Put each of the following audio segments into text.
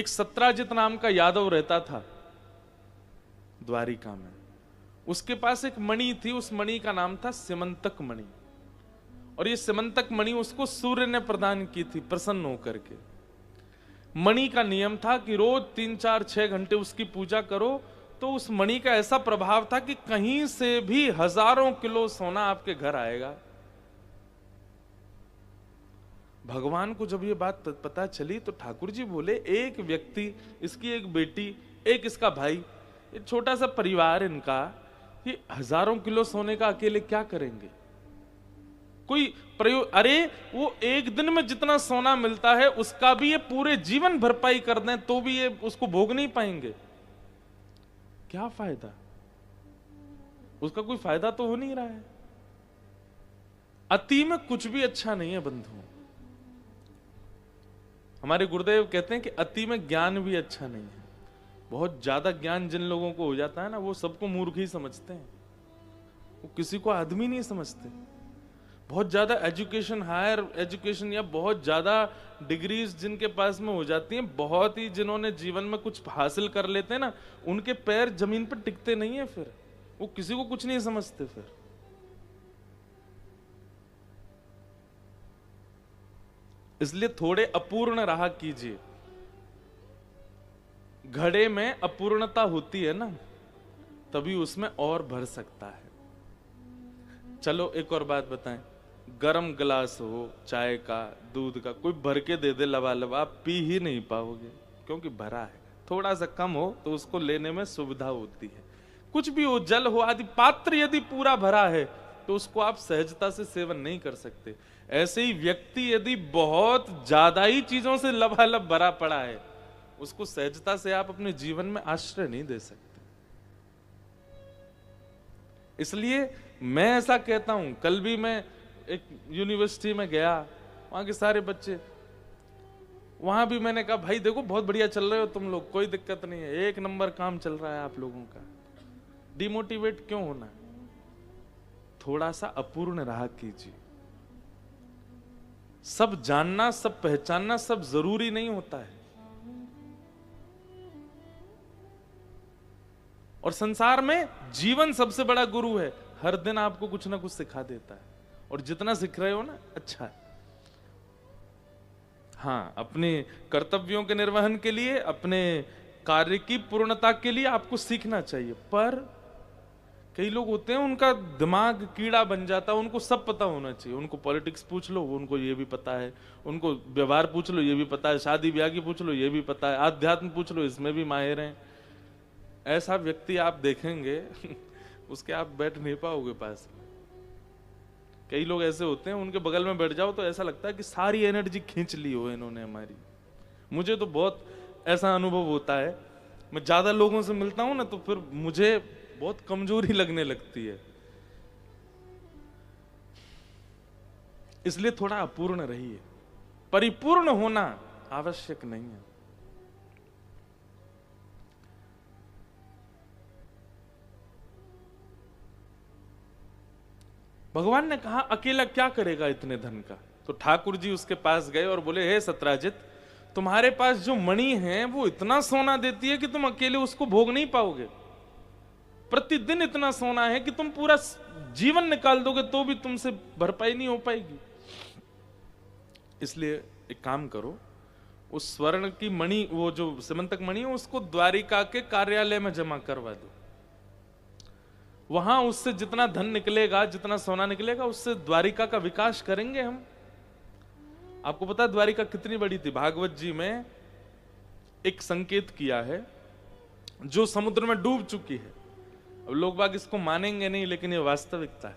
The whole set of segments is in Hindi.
एक सत्राजित नाम का यादव रहता था द्वारिका में। उसके पास एक मणि थी, उस मणि का नाम था सिमंतक मणि। और ये सिमंतक मणि उसको सूर्य ने प्रदान की थी प्रसन्न होकर के। मणि का नियम था कि रोज 3-4-6 घंटे उसकी पूजा करो, तो उस मणि का ऐसा प्रभाव था कि कहीं से भी हजारों किलो सोना आपके घर आएगा। भगवान को जब ये बात पता चली तो ठाकुर जी बोले, एक व्यक्ति, इसकी एक बेटी, एक इसका भाई, ये छोटा सा परिवार इनका, ये हजारों किलो सोने का अकेले क्या करेंगे? कोई प्रयोग, अरे वो एक दिन में जितना सोना मिलता है उसका भी ये पूरे जीवन भरपाई कर दें तो भी ये उसको भोग नहीं पाएंगे। क्या फायदा? उसका कोई फायदा तो हो नहीं रहा है। अति में कुछ भी अच्छा नहीं है बंधुओं। हमारे गुरुदेव कहते हैं कि अति में ज्ञान भी अच्छा नहीं है। बहुत ज्यादा ज्ञान जिन लोगों को हो जाता है ना, वो सबको मूर्ख ही समझते हैं, वो किसी को आदमी नहीं समझते। बहुत ज्यादा एजुकेशन, हायर एजुकेशन या बहुत ज्यादा डिग्रीज जिनके पास में हो जाती हैं, बहुत ही जिन्होंने जीवन में कुछ हासिल कर लेते हैं ना, उनके पैर जमीन पर टिकते नहीं है, फिर वो किसी को कुछ नहीं समझते। फिर इसलिए थोड़े अपूर्ण रहा कीजिए। घड़े में अपूर्णता होती है ना, तभी उसमें और भर सकता है। चलो एक और बात बताएं, गरम गिलास हो चाय का, दूध का, कोई भर के दे दे लबालब, आप पी ही नहीं पाओगे, क्योंकि भरा है। थोड़ा सा कम हो तो उसको लेने में सुविधा होती है। कुछ भी हो, जल हो आदि, पात्र यदि पूरा भरा है तो उसको आप सहजता से सेवन नहीं कर सकते। ऐसे ही व्यक्ति यदि बहुत ज्यादा ही चीजों से लबालब भरा पड़ा है, उसको सहजता से आप अपने जीवन में आश्रय नहीं दे सकते। इसलिए मैं ऐसा कहता हूं, कल भी मैं एक यूनिवर्सिटी में गया, वहां के सारे बच्चे, वहां भी मैंने कहा भाई देखो बहुत बढ़िया चल रहे हो तुम लोग, कोई दिक्कत नहीं है, एक नंबर काम चल रहा है आप लोगों का, डिमोटिवेट क्यों होना है? थोड़ा सा अपूर्ण रहा कीजिए। सब जानना, सब पहचानना, सब जरूरी नहीं होता है। और संसार में जीवन सबसे बड़ा गुरु है, हर दिन आपको कुछ ना कुछ सिखा देता है, और जितना सीख रहे हो ना अच्छा है। हाँ, अपने कर्तव्यों के निर्वहन के लिए, अपने कार्य की पूर्णता के लिए आपको सीखना चाहिए। पर कई लोग होते हैं उनका दिमाग कीड़ा बन जाता है, उनको सब पता होना चाहिए। उनको पॉलिटिक्स पूछ लो, उनको ये भी पता है, उनको व्यवहार पूछ लो, ये भी पता है, शादी ब्याह की पूछ लो, ये भी पता है, आध्यात्म पूछ लो, इसमें भी माहिर हैं। ऐसा व्यक्ति आप देखेंगे उसके आप बैठ नहीं पाओगे पास में। कई लोग ऐसे होते हैं, उनके बगल में बैठ जाओ तो ऐसा लगता है कि सारी एनर्जी खींच ली हो इन्होंने हमारी। मुझे तो बहुत ऐसा अनुभव होता है, मैं ज्यादा लोगों से मिलता हूं ना तो फिर मुझे बहुत कमजोरी लगने लगती है। इसलिए थोड़ा अपूर्ण रहिए, परिपूर्ण होना आवश्यक नहीं है। भगवान ने कहा अकेला क्या करेगा इतने धन का? तो ठाकुर जी उसके पास गए और बोले, हे सत्राजित, तुम्हारे पास जो मणि है वो इतना सोना देती है कि तुम अकेले उसको भोग नहीं पाओगे। प्रतिदिन इतना सोना है कि तुम पूरा जीवन निकाल दोगे तो भी तुमसे भरपाई नहीं हो पाएगी। इसलिए एक काम करो, उस स्वर्ण की मणि, वो जो सिमंतक मणि है, उसको द्वारिका के कार्यालय में जमा करवा दो। वहां उससे जितना धन निकलेगा, जितना सोना निकलेगा, उससे द्वारिका का विकास करेंगे हम। आपको पता है द्वारिका कितनी बड़ी थी? भागवत जी में एक संकेत किया है जो समुद्र में डूब चुकी है। अब लोग बाग इसको मानेंगे नहीं, लेकिन ये वास्तविकता है।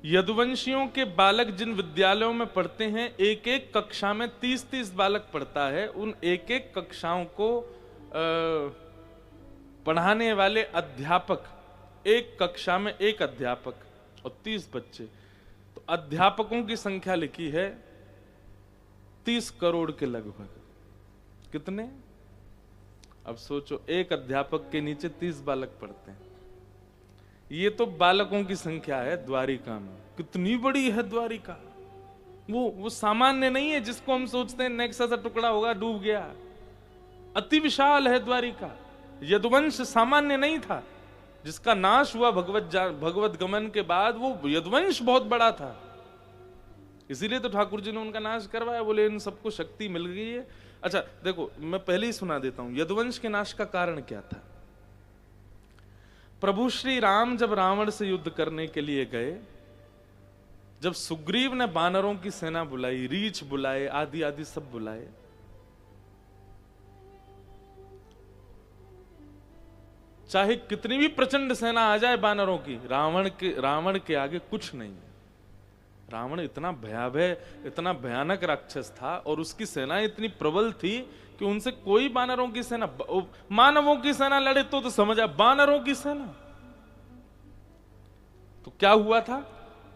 यदुवंशियों के बालक जिन विद्यालयों में पढ़ते हैं, एक एक कक्षा में 30-30 बालक पढ़ता है। उन एक एक कक्षाओं को पढ़ाने वाले अध्यापक, एक कक्षा में एक अध्यापक और 30 बच्चे, तो अध्यापकों की संख्या लिखी है 30 करोड़ के लगभग। कितने? अब सोचो, एक अध्यापक के नीचे 30 बालक पढ़ते हैं। ये तो बालकों की संख्या है द्वारिका में। कितनी बड़ी है द्वारिका! वो सामान्य नहीं है जिसको हम सोचते हैं नेक्सा सा टुकड़ा होगा डूब गया। अति विशाल है द्वारिका। यदुवंश सामान्य नहीं था, जिसका नाश हुआ भगवत गमन के बाद, वो यदुवंश बहुत बड़ा था। इसीलिए तो ठाकुर जी ने उनका नाश करवाया, बोले इन सबको शक्ति मिल गई है। अच्छा देखो, मैं पहले ही सुना देता हूं यदुवंश के नाश का कारण क्या था। प्रभु श्री राम जब रावण से युद्ध करने के लिए गए, जब सुग्रीव ने बानरों की सेना बुलाई, रीछ बुलाए, आदि आदि सब बुलाए, चाहे कितनी भी प्रचंड सेना आ जाए बानरों की, रावण के आगे कुछ नहीं है। रावण इतना भयावह, इतना भयानक राक्षस था और उसकी सेना इतनी प्रबल थी कि उनसे कोई बानरों की सेना, मानवों की सेना लड़े तो समझा, बानरों की सेना। तो क्या हुआ था,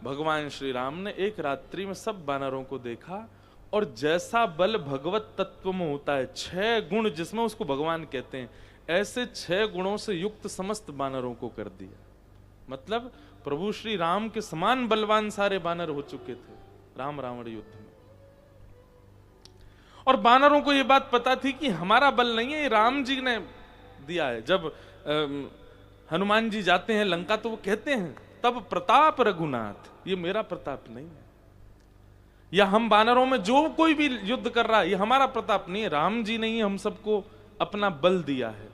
भगवान श्री राम ने एक रात्रि में सब बानरों को देखा और जैसा बल भगवत तत्व में होता है, 6 गुण जिसमें उसको भगवान कहते हैं, ऐसे 6 गुणों से युक्त समस्त बानरों को कर दिया। मतलब प्रभु श्री राम के समान बलवान सारे बानर हो चुके थे राम रावण युद्ध में। और बानरों को यह बात पता थी कि हमारा बल नहीं है, ये राम जी ने दिया है। जब हनुमान जी जाते हैं लंका तो वो कहते हैं, तब प्रताप रघुनाथ, ये मेरा प्रताप नहीं है, या हम बानरों में जो कोई भी युद्ध कर रहा है, ये हमारा प्रताप नहीं है, राम जी ने ही हम सबको अपना बल दिया है।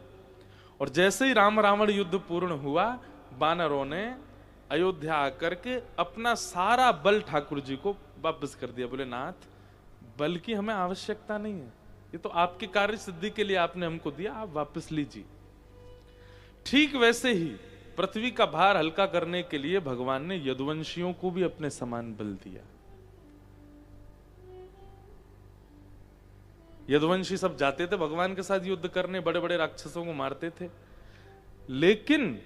और जैसे ही राम रावण युद्ध पूर्ण हुआ, बानरों ने अयोध्या आकर के अपना सारा बल ठाकुर जी को वापस कर दिया। बोले नाथ, बल की हमें आवश्यकता नहीं है, ये तो आपके कार्य सिद्धि के लिए आपने हमको दिया, आप वापस लीजिए। ठीक वैसे ही पृथ्वी का भार हल्का करने के लिए भगवान ने यदुवंशियों को भी अपने समान बल दिया। यदुवंशी सब जाते थे भगवान के साथ युद्ध करने, बड़े बड़े राक्षसों को मारते थे, लेकिन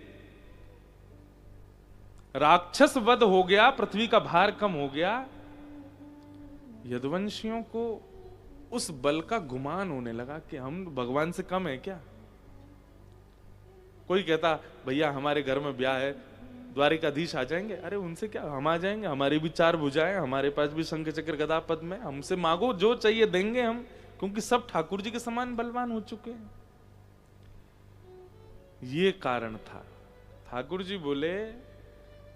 राक्षस वध हो गया, पृथ्वी का भार कम हो गया, यदुवंशियों को उस बल का गुमान होने लगा कि हम भगवान से कम है क्या। कोई कहता भैया हमारे घर में ब्याह है, द्वारिकाधीश आ जाएंगे, अरे उनसे क्या, हम आ जाएंगे, हमारी भी 4 भुजाएं, हमारे पास भी शंख चक्र गदा पद्म है, हमसे मांगो जो चाहिए देंगे हम, क्योंकि सब ठाकुर जी के समान बलवान हो चुके हैं। ये कारण था। ठाकुर जी बोले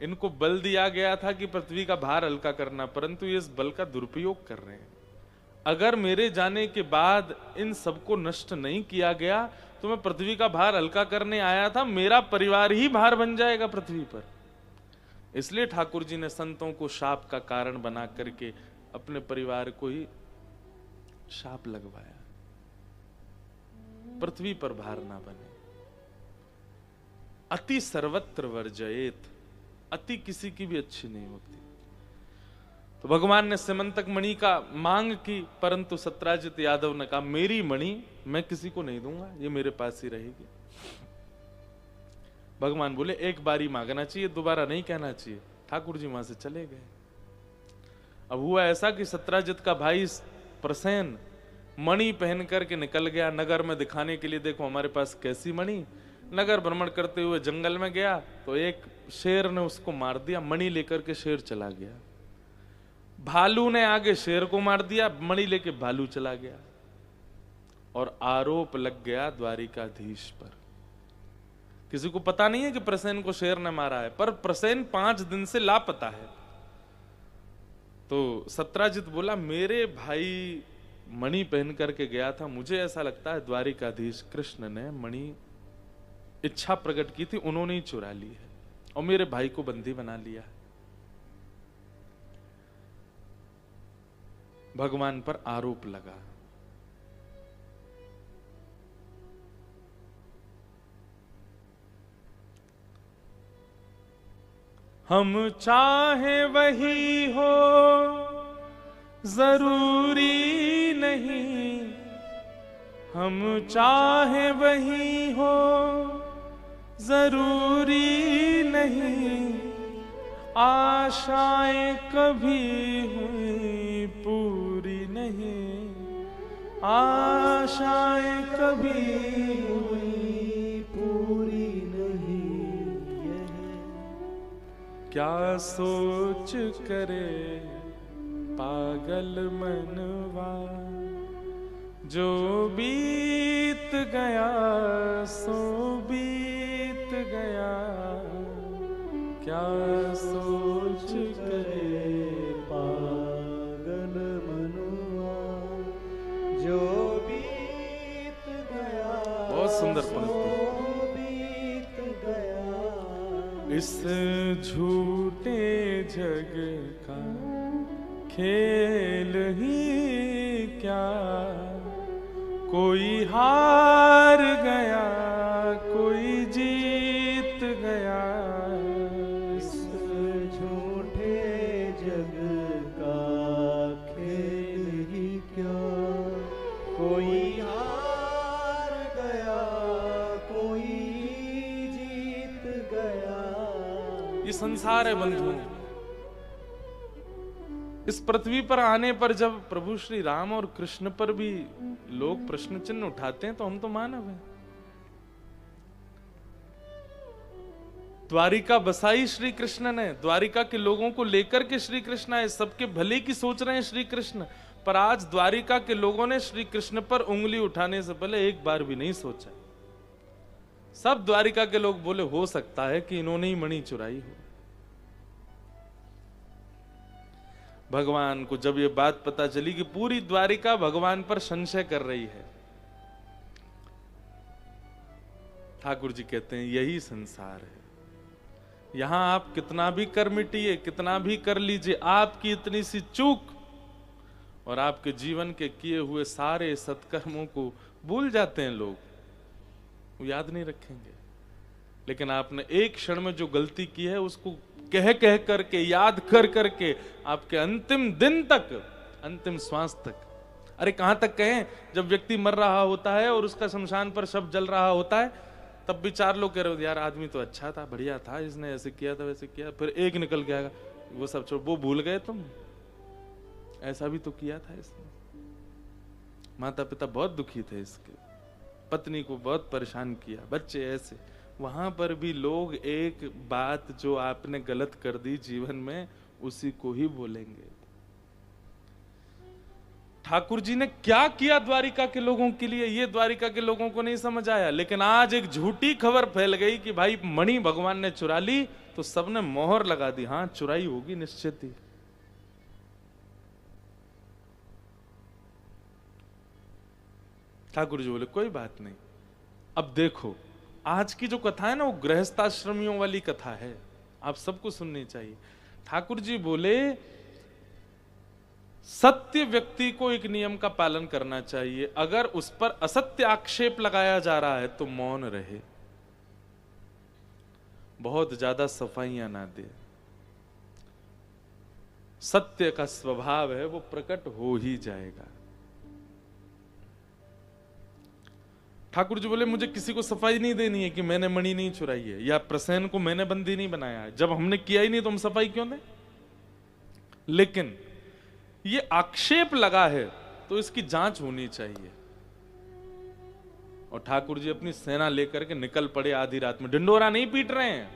इनको बल दिया गया था कि पृथ्वी का भार हल्का करना, परंतु ये इस बल का दुरुपयोग कर रहे हैं। अगर मेरे जाने के बाद इन सबको नष्ट नहीं किया गया तो मैं पृथ्वी का भार हल्का करने आया था, मेरा परिवार ही भार बन जाएगा पृथ्वी पर। इसलिए ठाकुर जी ने संतों को शाप का कारण बना करके अपने परिवार को ही शाप लगवाया, पृथ्वी पर भार ना बने। अति सर्वत्र वर्जयेत, अति किसी की भी अच्छी नहीं होती। तो भगवान ने सिमंतक मणि का मांग की, परंतु सत्राजित यादव ने कहा मेरी मणि मैं किसी को नहीं दूंगा, ये मेरे पास ही रहेगी। भगवान बोले एक बारी मांगना चाहिए, दोबारा नहीं कहना चाहिए। ठाकुर जी वहां से चले गए। अब हुआ ऐसा कि सत्राजित का भाई प्रसेन मणि पहन करके निकल गया नगर में दिखाने के लिए, देखो हमारे पास कैसी मणि। नगर भ्रमण करते हुए जंगल में गया तो एक शेर ने उसको मार दिया, मणि लेकर के शेर चला गया। भालू ने आगे शेर को मार दिया, मणि लेके भालू चला गया। और आरोप लग गया द्वारिकाधीश पर। किसी को पता नहीं है कि प्रसेन को शेर ने मारा है, पर प्रसेन 5 दिन से लापता है। तो सत्राजित बोला मेरे भाई मणि पहन करके गया था, मुझे ऐसा लगता है द्वारिकाधीश कृष्ण ने मणि इच्छा प्रकट की थी, उन्होंने ही चुरा ली है और मेरे भाई को बंदी बना लिया है। भगवान पर आरोप लगा। हम चाहे वही हो जरूरी नहीं, हम चाहे वही हो जरूरी नहीं, आशाएं कभी हुई पूरी नहीं, आशाएं कभी हुई पूरी नहीं। यह क्या सोच करे पा पागल मनवा, जो बीत गया सो बीत गया, क्या सोच करे पागल मनवा, जो बीत गया। बहुत सुंदर पंक्ति। बीत गया इस झूठे जग का खेल ही क्या, कोई हार गया कोई जीत गया। इस झूठे जग का खेल ही क्या, कोई हार गया कोई जीत गया। ये संसार है बंधुओं। इस पृथ्वी पर आने पर जब प्रभु श्री राम और कृष्ण पर भी लोग प्रश्न चिन्ह उठाते हैं तो हम तो मानव हैं। द्वारिका बसाई श्री कृष्ण ने, द्वारिका के लोगों को लेकर के श्री कृष्ण आए, सबके भले की सोच रहे हैं श्री कृष्ण। पर आज द्वारिका के लोगों ने श्री कृष्ण पर उंगली उठाने से पहले एक बार भी नहीं सोचा। सब द्वारिका के लोग बोले हो सकता है कि इन्होंने ही मणि चुराई हो। भगवान को जब ये बात पता चली कि पूरी द्वारिका भगवान पर संशय कर रही है, ठाकुर जी कहते हैं यही संसार है। यहां आप कितना भी कर मिटिए, कितना भी कर लीजिए, आपकी इतनी सी चूक और आपके जीवन के किए हुए सारे सत्कर्मों को भूल जाते हैं लोग, वो याद नहीं रखेंगे। लेकिन आपने एक क्षण में जो गलती की है उसको कह कह करके, याद कर करके आपके अंतिम दिन तक, अंतिम श्वास तक, अरे कहां तक कहें, जब व्यक्ति मर रहा होता है और उसका शमशान पर शव जल रहा होता है, तब भी चार लोग कह रहे हो यार आदमी तो अच्छा था, बढ़िया था, इसने ऐसे किया था वैसे किया, फिर एक निकल के आएगा वो सब छोड़, वो भूल गए तुम, ऐसा भी तो किया था इसने। माता पिता बहुत दुखी थे इसके, पत्नी को बहुत परेशान किया, बच्चे ऐसे। वहां पर भी लोग एक बात जो आपने गलत कर दी जीवन में उसी को ही बोलेंगे। ठाकुर जी ने क्या किया द्वारिका के लोगों के लिए, ये द्वारिका के लोगों को नहीं समझ आया। लेकिन आज एक झूठी खबर फैल गई कि भाई मणि भगवान ने चुरा ली, तो सबने मोहर लगा दी, हाँ चुराई होगी निश्चित ही। ठाकुर जी बोले कोई बात नहीं। अब देखो आज की जो कथा है ना, वो गृहस्थाश्रमियों वाली कथा है, आप सबको सुननी चाहिए। ठाकुर जी बोले सत्य व्यक्ति को एक नियम का पालन करना चाहिए, अगर उस पर असत्य आक्षेप लगाया जा रहा है तो मौन रहे, बहुत ज्यादा सफाइयां ना दे। सत्य का स्वभाव है वो प्रकट हो ही जाएगा। ठाकुर जी बोले मुझे किसी को सफाई नहीं देनी है कि मैंने मणि नहीं चुराई है या प्रसेन को मैंने बंदी नहीं बनाया है। जब हमने किया ही नहीं तो हम सफाई क्यों दें? लेकिन ये आक्षेप लगा है तो इसकी जांच होनी चाहिए। और ठाकुर जी अपनी सेना लेकर के निकल पड़े आधी रात में, ढिंडोरा नहीं पीट रहे हैं,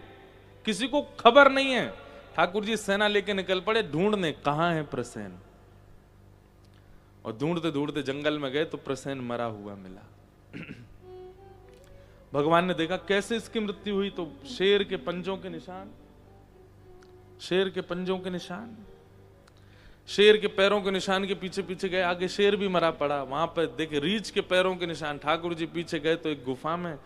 किसी को खबर नहीं है। ठाकुर जी सेना लेके निकल पड़े ढूंढने कहां है प्रसेन। और ढूंढते ढूंढते जंगल में गए तो प्रसेन मरा हुआ मिला। भगवान ने देखा कैसे इसकी मृत्यु हुई, तो शेर के पंजों के निशान, शेर के पंजों के निशान, शेर के पैरों के निशान के पीछे पीछे गए, आगे शेर भी मरा पड़ा। वहां पर देखे रीछ के पैरों के निशान। ठाकुर जी पीछे गए तो एक गुफा में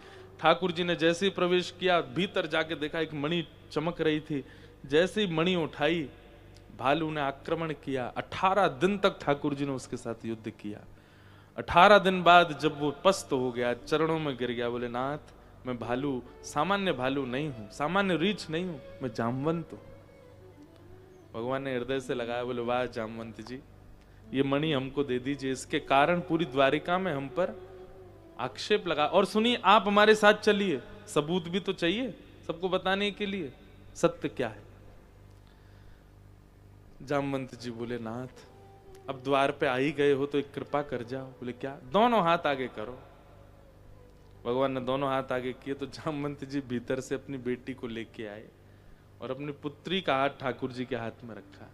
ठाकुर जी ने जैसे ही प्रवेश किया, भीतर जाके देखा एक मणि चमक रही थी। जैसे ही मणि उठाई, भालू ने आक्रमण किया। 18 दिन तक ठाकुर जी ने उसके साथ युद्ध किया। 18 दिन बाद जब वो पस्त हो गया, चरणों में गिर गया, बोले नाथ मैं भालू, सामान्य भालू नहीं हूं, सामान्य रीछ नहीं हूं, मैं जामवंत हूं। भगवान ने हृदय से लगाया, बोले वाह जामवंत जी, ये मणि हमको दे दीजिए, इसके कारण पूरी द्वारिका में हम पर आक्षेप लगा। और सुनिए आप हमारे साथ चलिए, सबूत भी तो चाहिए सबको बताने के लिए सत्य क्या है। जामवंत जी बोले नाथ अब द्वार पे आ ही गए हो तो एक कृपा कर जाओ। बोले क्या? दोनों हाथ आगे करो। भगवान ने दोनों हाथ आगे किए तो जामवंत जी भीतर से अपनी बेटी को लेके आए और अपनी पुत्री का हाथ ठाकुर जी के हाथ में रखा।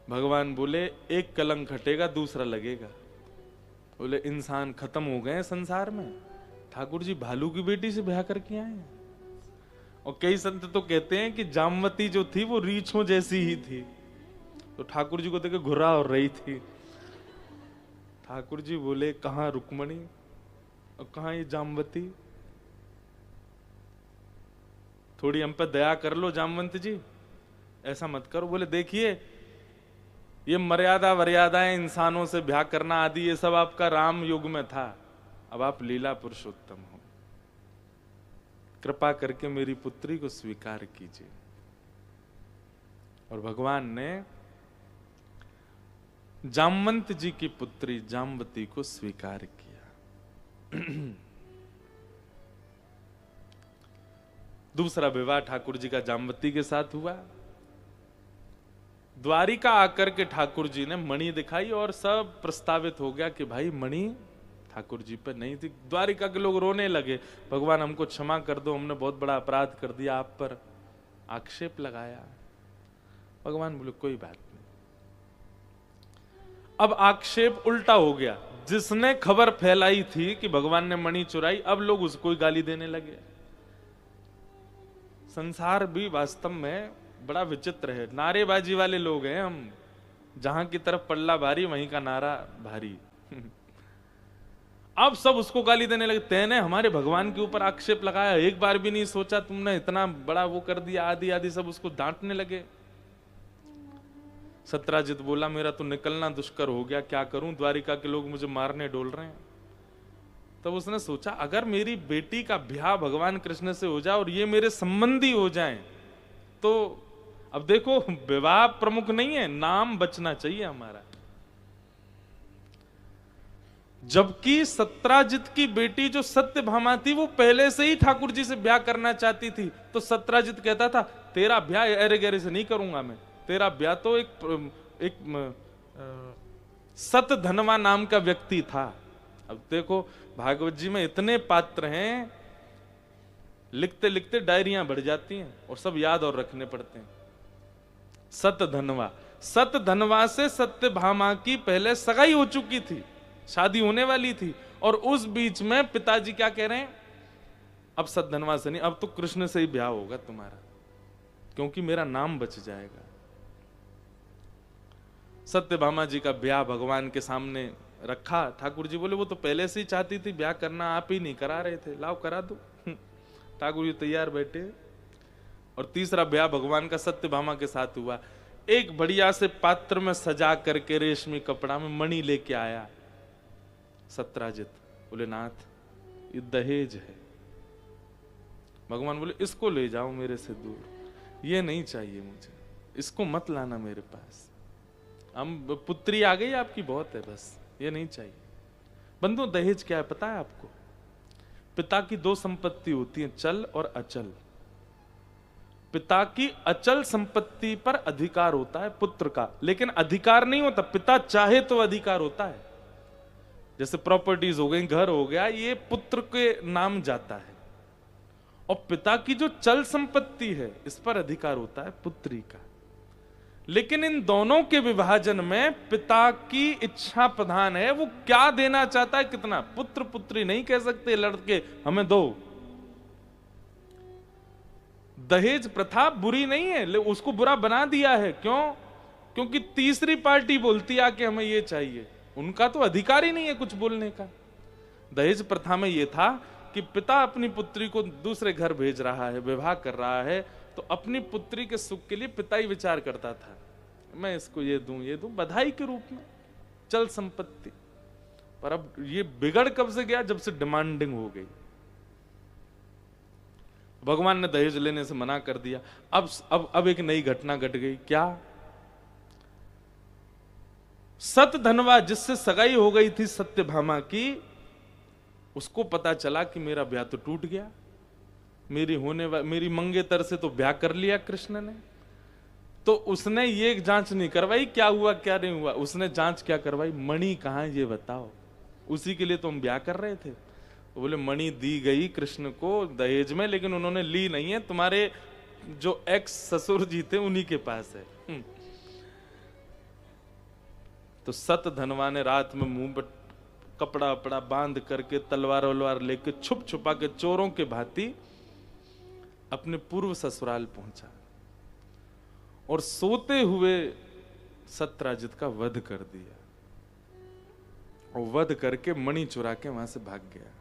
भगवान बोले एक कलंक हटेगा दूसरा लगेगा। बोले इंसान खत्म हो गए संसार में। ठाकुर जी भालू की बेटी से ब्याह करके आए हैं। और कई संत तो कहते हैं कि जामवती जो थी वो रीछों जैसी ही थी, तो ठाकुर जी को देखे घुरा और रही थी। ठाकुर जी बोले कहां रुक्मणी और कहां ये जामवती, थोड़ी हम पे दया कर लो जामवंत जी, ऐसा मत करो। बोले देखिए ये मर्यादा वर्यादाएं, इंसानों से ब्याह करना आदि, ये सब आपका राम युग में था, अब आप लीला पुरुषोत्तम हो, कृपा करके मेरी पुत्री को स्वीकार कीजिए। और भगवान ने जामवंत जी की पुत्री जामवती को स्वीकार किया। दूसरा विवाह ठाकुर जी का जामवती के साथ हुआ। द्वारिका आकर के ठाकुर जी ने मणि दिखाई और सब प्रस्तावित हो गया कि भाई मणि ठाकुर जी पे नहीं थी। द्वारिका के लोग रोने लगे, भगवान हमको क्षमा कर दो, हमने बहुत बड़ा अपराध कर दिया, आप पर आक्षेप लगाया। भगवान बोले कोई बात नहीं। अब आक्षेप उल्टा हो गया, जिसने खबर फैलाई थी कि भगवान ने मणि चुराई, अब लोग उसको ही गाली देने लगे। संसार भी वास्तव में बड़ा विचित्र है, नारेबाजी वाले लोग हैं हम, जहां की तरफ पल्ला भारी वहीं का नारा भारी। अब सब उसको गाली देने लगे, तेने हमारे भगवान के ऊपर आक्षेप लगाया, एक बार भी नहीं सोचा, तुमने इतना बड़ा वो कर दिया, आदि आदि सब उसको डांटने लगे। सत्राजित बोला मेरा तो निकलना दुष्कर हो गया, क्या करूं, द्वारिका के लोग मुझे मारने डोल रहे हैं। तब उसने सोचा अगर मेरी बेटी का ब्याह भगवान कृष्ण से हो जाए और ये मेरे संबंधी हो जाएं, तो अब देखो विवाह प्रमुख नहीं है, नाम बचना चाहिए हमारा। जबकि सत्राजित की बेटी जो सत्यभामा थी वो पहले से ही ठाकुर जी से ब्याह करना चाहती थी, तो सत्राजित कहता था तेरा ब्याह अरे गहरे से नहीं करूंगा मैं, तेरा ब्याह तो एक सतधनवा नाम का व्यक्ति था। अब देखो भागवत जी में इतने पात्र हैं, लिखते लिखते डायरियां बढ़ जाती हैं और सब याद और रखने पड़ते हैं। सतधनवा, सतधनवा से सत्यभामा की पहले सगाई हो चुकी थी, शादी होने वाली थी, और उस बीच में पिताजी क्या कह रहे हैं, अब सतधनवा से नहीं, अब तो कृष्ण से ही ब्याह होगा तुम्हारा, क्योंकि मेरा नाम बच जाएगा। सत्यभामा जी का ब्याह भगवान के सामने रखा। ठाकुर जी बोले वो तो पहले से ही चाहती थी ब्याह करना, आप ही नहीं करा रहे थे, लाओ करा दो। ठाकुर जी तैयार बैठे। और तीसरा ब्याह भगवान का सत्यभामा के साथ हुआ। एक बढ़िया से पात्र में सजा करके रेशमी कपड़ा में मणि लेके आया सत्राजित। बोले नाथ ये दहेज है। भगवान बोले इसको ले जाओ मेरे से दूर, ये नहीं चाहिए मुझे, इसको मत लाना मेरे पास, हम पुत्री आ गई आपकी बहुत है, बस ये नहीं चाहिए। बंधु दहेज क्या है पता है आपको? पिता की दो संपत्ति होती है, चल और अचल। पिता की अचल संपत्ति पर अधिकार होता है पुत्र का, लेकिन अधिकार नहीं होता, पिता चाहे तो अधिकार होता है। जैसे प्रॉपर्टीज हो गई, घर हो गया, ये पुत्र के नाम जाता है। और पिता की जो चल संपत्ति है इस पर अधिकार होता है पुत्री का। लेकिन इन दोनों के विभाजन में पिता की इच्छा प्रधान है, वो क्या देना चाहता है, कितना। पुत्र पुत्री नहीं कह सकते लड़के हमें दो। दहेज प्रथा बुरी नहीं है, उसको बुरा बना दिया है। क्यों? क्योंकि तीसरी पार्टी बोलती है कि हमें ये चाहिए, उनका तो अधिकार ही नहीं है कुछ बोलने का। दहेज प्रथा में यह था कि पिता अपनी पुत्री को दूसरे घर भेज रहा है, विवाह कर रहा है, तो अपनी पुत्री के सुख के लिए पिता ही विचार करता था, मैं इसको ये दूं बधाई के रूप में, चल संपत्ति। पर अब ये बिगड़ कब से गया? जब से डिमांडिंग हो गई। भगवान ने दहेज लेने से मना कर दिया। अब एक नई घटना घट गई। क्या? सतधनवा जिससे सगाई हो गई थी सत्यभामा की, उसको पता चला कि मेरा ब्याह तो टूट गया, मेरी मंगेतर से तो ब्याह कर लिया कृष्ण ने। तो उसने ये जांच नहीं करवाई क्या हुआ क्या नहीं हुआ, उसने जांच क्या करवाई, मणि कहां है ये बताओ, उसी के लिए तो हम ब्याह कर रहे थे। तो बोले मणि दी गई कृष्ण को दहेज में, लेकिन उन्होंने ली नहीं है, तुम्हारे जो एक्स ससुर जी थे उन्हीं के पास है। तो सत धनवा ने रात में मुंह पर कपड़ा वपड़ा बांध करके तलवार वलवार लेके छुप छुपा के चोरों के भांति अपने पूर्व ससुराल पहुंचा और सोते हुए सत्यराजित का वध कर दिया और वध करके मणि चुरा के वहां से भाग गया।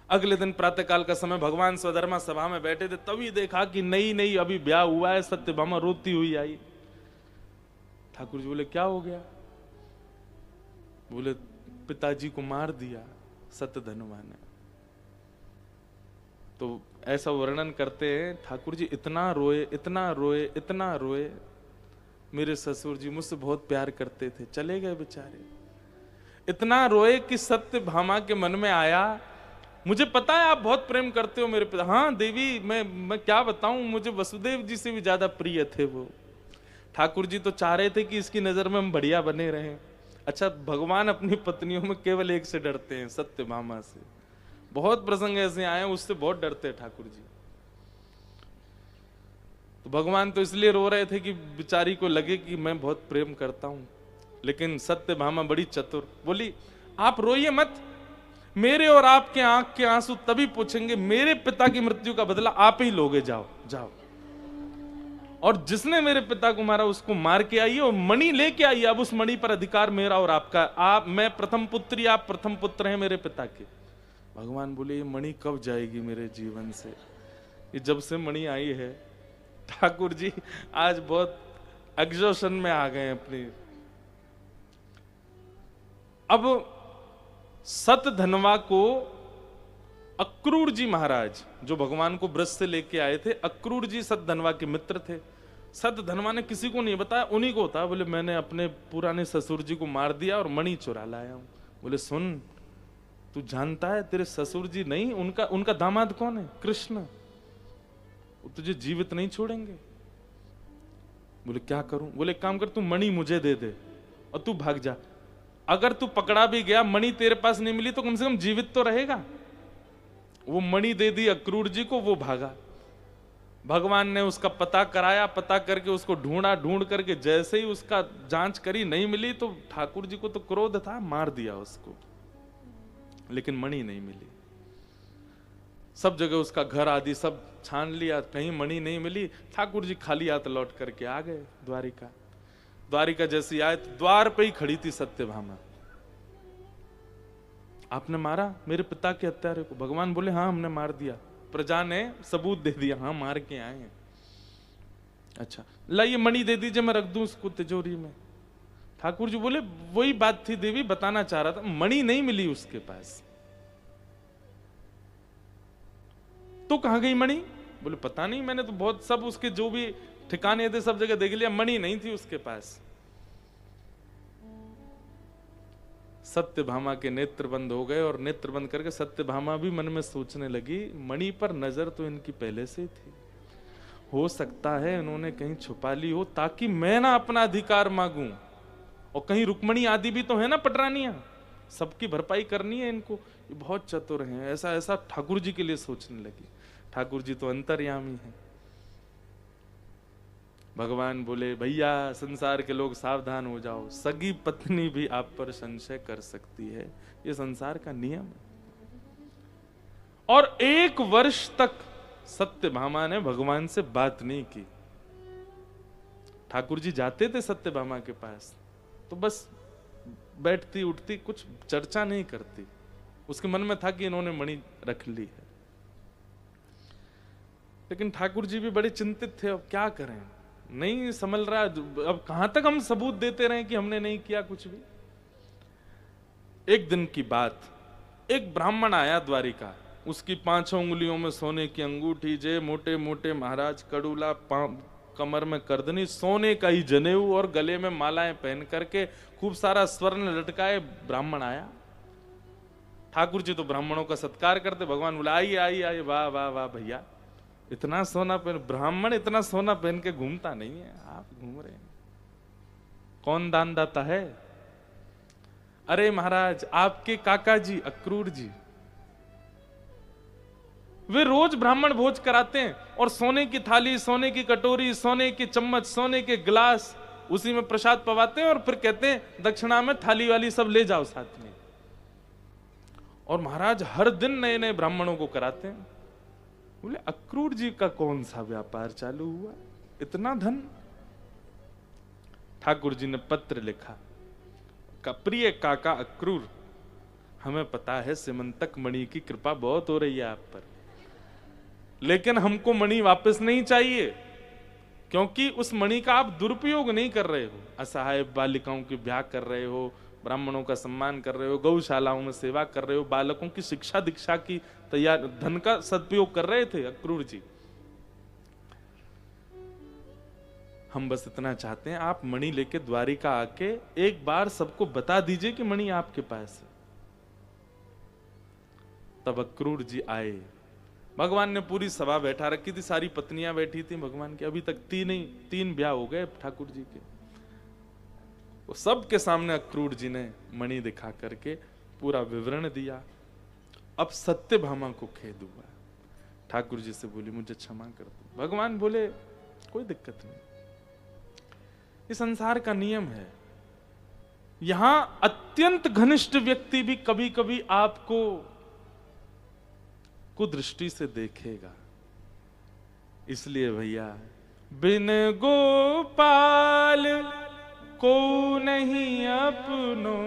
अगले दिन प्रातःकाल का समय भगवान स्वधर्मा सभा में बैठे थे, तभी देखा कि नई अभी ब्याह हुआ है, सत्यभामा रोती हुई आई। ठाकुर जी बोले क्या हो गया? बोले पिताजी को मार दिया सत्यधनवा ने। तो ऐसा वर्णन करते हैं ठाकुर जी इतना रोए इतना रोए इतना रोए, मेरे ससुर जी मुझसे बहुत प्यार करते थे, चले गए बेचारे। इतना रोए कि सत्यभामा के मन में आया, मुझे पता है आप बहुत प्रेम करते हो मेरे पिता। हाँ देवी, मैं क्या बताऊं, मुझे वसुदेव जी से भी ज्यादा प्रिय थे वो। ठाकुर जी तो चाह रहे थे कि इसकी नजर में हम बढ़िया बने रहें। अच्छा, भगवान अपनी पत्नियों में केवल एक से डरते हैं, सत्यभामा से। बहुत प्रसंग ऐसे आए हैं, उससे बहुत डरते हैं ठाकुर जी। तो भगवान तो इसलिए रो रहे थे कि बेचारी को लगे कि मैं बहुत प्रेम करता हूं। लेकिन सत्यभामा बड़ी चतुर, बोली आप रोइए मत, मेरे और आपके आंख के आंसू तभी पूछेंगे, मेरे पिता की मृत्यु का बदला आप ही लोगे, जाओ जाओ। और जिसने मेरे पिता को मारा उसको मार के आइए और मणि लेके आइए, अब उस मणि पर अधिकार मेरा और आपका। मैं प्रथम पुत्री, आप प्रथम पुत्र हैं मेरे पिता के। भगवान बोले ये मणि कब जाएगी मेरे जीवन से? ये जब से मणि आई है ठाकुर जी आज बहुत एग्जॉशन में आ गए अपनी। अब सतधनवा को अक्रूर जी महाराज, जो भगवान को ब्रज से लेके आए थे, अक्रूर जी सतधनवा के मित्र थे। सतधनवा ने किसी को नहीं बताया, उन्हीं को था। बोले मैंने अपने पुराने ससुर जी को मार दिया और मणि चुरा लाया हूं। बोले सुन, तू जानता है तेरे ससुर जी नहीं, उनका दामाद कौन है? कृष्ण। वो तुझे जीवित नहीं छोड़ेंगे। बोले क्या करूं? बोले एक काम कर, तू मणि मुझे दे दे और तू भाग जा। अगर तू पकड़ा भी गया, मणि तेरे पास नहीं मिली, तो कम से कम जीवित तो रहेगा। वो मणि दे दी अक्रूर जी को, वो भागा। भगवान ने उसका पता कराया, पता करके उसको ढूंढा, ढूंढ करके जैसे ही उसका जांच करी, नहीं मिली, तो ठाकुर जी को तो क्रोध था, मार दिया उसको। लेकिन मणि नहीं मिली। सब जगह उसका घर आदि सब छान लिया, कहीं मणि नहीं मिली। ठाकुर जी खाली हाथ लौट करके आ गए द्वारिका। द्वारिका जैसी आए तो द्वार पे ही खड़ी थी सत्यभामा। आपने मारा मेरे पिता के हत्यारे को? भगवान बोले हाँ हमने मार दिया, प्रजा ने सबूत दे दिया, हाँ मार के आए हैं। अच्छा लाइए मणि दे दीजिए, मैं रख दूं उसको तिजोरी में। ठाकुर जी बोले वही बात थी देवी, बताना चाह रहा था, मणि नहीं मिली उसके पास। तो कहां गई मणि? बोले पता नहीं, मैंने तो बहुत सब उसके जो भी ठिकाने थे सब जगह देख लिया, मणि नहीं थी उसके पास। सत्यभामा के नेत्र बंद हो गए और नेत्र बंद करके सत्यभामा भी मन में सोचने लगी, मणि पर नजर तो इनकी पहले से थी, हो सकता है इन्होंने कहीं छुपा ली हो ताकि मैं ना अपना अधिकार मांगूं। और कहीं रुक्मणी आदि भी तो है ना पटरानियां, सबकी भरपाई करनी है इनको। ये बहुत चतुर हैं। ऐसा ऐसा ठाकुर जी के लिए सोचने लगी। ठाकुर जी तो अंतर्यामी हैं। भगवान बोले भैया संसार के लोग सावधान हो जाओ, सगी पत्नी भी आप पर संशय कर सकती है, ये संसार का नियम है। और 1 वर्ष तक सत्यभामा ने भगवान से बात नहीं की। ठाकुर जी जाते थे सत्यभामा के पास तो बस बैठती उठती, कुछ चर्चा नहीं करती। उसके मन में था कि इन्होंने मणि रख ली है। लेकिन ठाकुर जी भी बड़े चिंतित थे, अब क्या करें, नहीं संभल रहा। अब कहां तक हम सबूत देते रहे कि हमने नहीं किया कुछ भी। एक दिन की बात, एक ब्राह्मण आया द्वारिका, उसकी 5 उंगलियों में सोने की अंगूठी, जे मोटे मोटे महाराज कड़ूला, कमर में करदनी, सोने का ही जनेऊ और गले में मालाएं पहन करके खूब सारा स्वर्ण लटकाए ब्राह्मण आया। ठाकुर जी तो ब्राह्मणों का सत्कार करते। भगवान बोला आइए आइए आइए, वाह वाह वाह भैया, इतना सोना पहन, ब्राह्मण इतना सोना पहन के घूमता नहीं है, आप घूम रहे हैं। कौन दानदाता है? अरे महाराज आपके काका जी अक्रूर जी, वे रोज ब्राह्मण भोज कराते हैं और सोने की थाली, सोने की कटोरी, सोने के चम्मच, सोने के गिलास, उसी में प्रसाद पवाते हैं और फिर कहते हैं दक्षिणा में थाली वाली सब ले जाओ साथ में। और महाराज हर दिन नए नए ब्राह्मणों को कराते हैं। बोले अक्रूर जी का कौन सा व्यापार चालू हुआ, इतना धन? ठाकुर जी ने पत्र लिखा, प्रिय काका अक्रूर, हमें पता है सिमंतक मणि की कृपा बहुत हो रही है आप पर, लेकिन हमको मणि वापस नहीं चाहिए, क्योंकि उस मणि का आप दुरुपयोग नहीं कर रहे हो। असहाय बालिकाओं की ब्याह कर रहे हो, ब्राह्मणों का सम्मान कर रहे हो, गौशालाओं में सेवा कर रहे हो, बालकों की शिक्षा दीक्षा की तैयार, धन का सदुपयोग कर रहे थे अक्रूर जी। हम बस इतना चाहते हैं आप मणि लेके द्वारिका आके एक बार सबको बता दीजिए कि मणि आपके पास है। तब अक्रूर जी आए। भगवान ने पूरी सभा बैठा रखी थी, सारी पत्नियां बैठी थी भगवान की, अभी तक तीन ब्याह हो गए ठाकुर जी के। वो सबके सामने अक्रूर जी ने मणि दिखा करके पूरा विवरण दिया। अब सत्यभामा को खेद हुआ, ठाकुर जी से बोली मुझे क्षमा कर दो। भगवान बोले कोई दिक्कत नहीं, ये संसार का नियम है, यहां अत्यंत घनिष्ठ व्यक्ति भी कभी कभी आपको कुदृष्टि से देखेगा। इसलिए भैया बिन गोपाल को नहीं अपनो,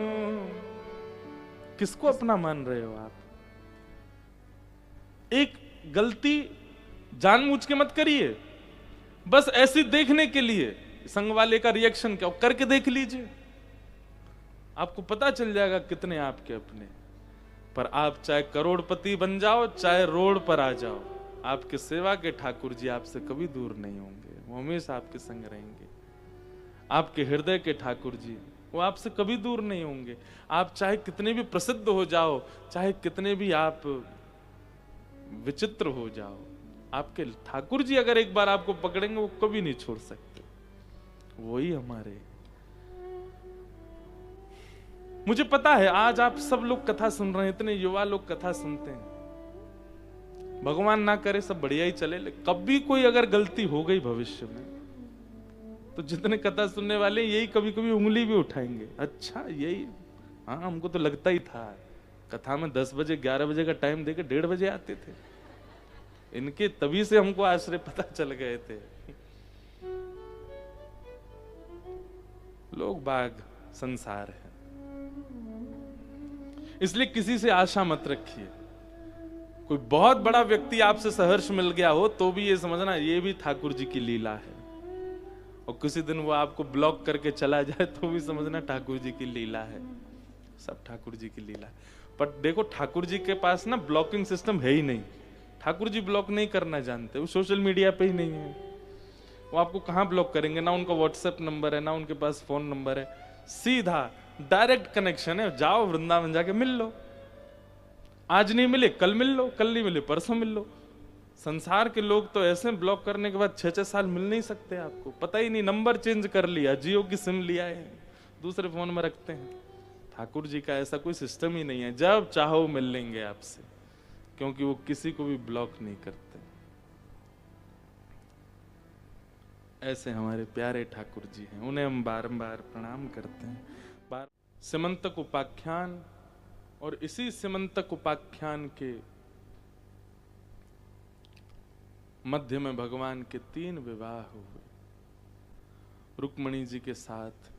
किसको अपना मान रहे हो आप? एक गलती जानबूझ के मत करिए, बस ऐसी देखने के लिए संग वाले का रिएक्शन क्या करके देख लीजिए, आपको पता चल जाएगा कितने आपके अपने। पर आप चाहे करोड़पति बन जाओ, चाहे रोड पर आ जाओ, आपके सेवा के ठाकुर जी आपसे कभी दूर नहीं होंगे, वो हमेशा आपके संग रहेंगे। आपके हृदय के ठाकुर जी वो आपसे कभी दूर नहीं होंगे। आप चाहे कितने भी प्रसिद्ध हो जाओ, चाहे कितने भी आप विचित्र हो जाओ, आपके ठाकुर जी अगर एक बार आपको पकड़ेंगे वो कभी नहीं छोड़ सकते। वही हमारे, मुझे पता है आज आप सब लोग कथा सुन रहे हैं, इतने युवा लोग कथा सुनते हैं, भगवान ना करे सब बढ़िया ही चले, लेकिन कभी कोई अगर गलती हो गई भविष्य में तो जितने कथा सुनने वाले यही कभी कभी उंगली भी उठाएंगे, अच्छा यही, हाँ हमको तो लगता ही था। कथा में 10 बजे 11 बजे का टाइम देके 1:30 बजे आते थे इनके, तभी से हमको आश्रय पता चल गए थे। लोग बाग संसार है, इसलिए किसी से आशा मत रखिए। कोई बहुत बड़ा व्यक्ति आपसे सहर्ष मिल गया हो तो भी ये समझना ये भी ठाकुर जी की लीला है, और किसी दिन वो आपको ब्लॉक करके चला जाए तो भी समझना ठाकुर जी की लीला है, सब ठाकुर जी की लीला है। पर देखो ठाकुर जी के पास ना ब्लॉकिंग सिस्टम है ही नहीं, ठाकुर जी ब्लॉक नहीं करना जानते, वो सोशल मीडिया पे ही नहीं है, वो आपको कहां ब्लॉक करेंगे, ना उनका व्हाट्सएप नंबर है, ना उनके पास फोन नंबर है, सीधा डायरेक्ट कनेक्शन है, जाओ वृंदावन जाके मिल लो, आज नहीं मिले कल मिल लो, कल नहीं मिले परसों मिल लो। संसार के लोग तो ऐसे ब्लॉक करने के बाद 6-6 साल मिल नहीं सकते, आपको पता ही नहीं, नंबर चेंज कर लिया, जियो की सिम लिया है, दूसरे फोन में रखते हैं। ठाकुर जी का ऐसा कोई सिस्टम ही नहीं है, जब चाहो मिल लेंगे आपसे, क्योंकि वो किसी को भी ब्लॉक नहीं करते। ऐसे हमारे प्यारे ठाकुर जी हैं, उन्हें हम बारंबार प्रणाम करते हैं। सिमंतक उपाख्यान, और इसी सिमंतक उपाख्यान के मध्य में भगवान के 3 विवाह हुए, रुक्मणी जी के साथ,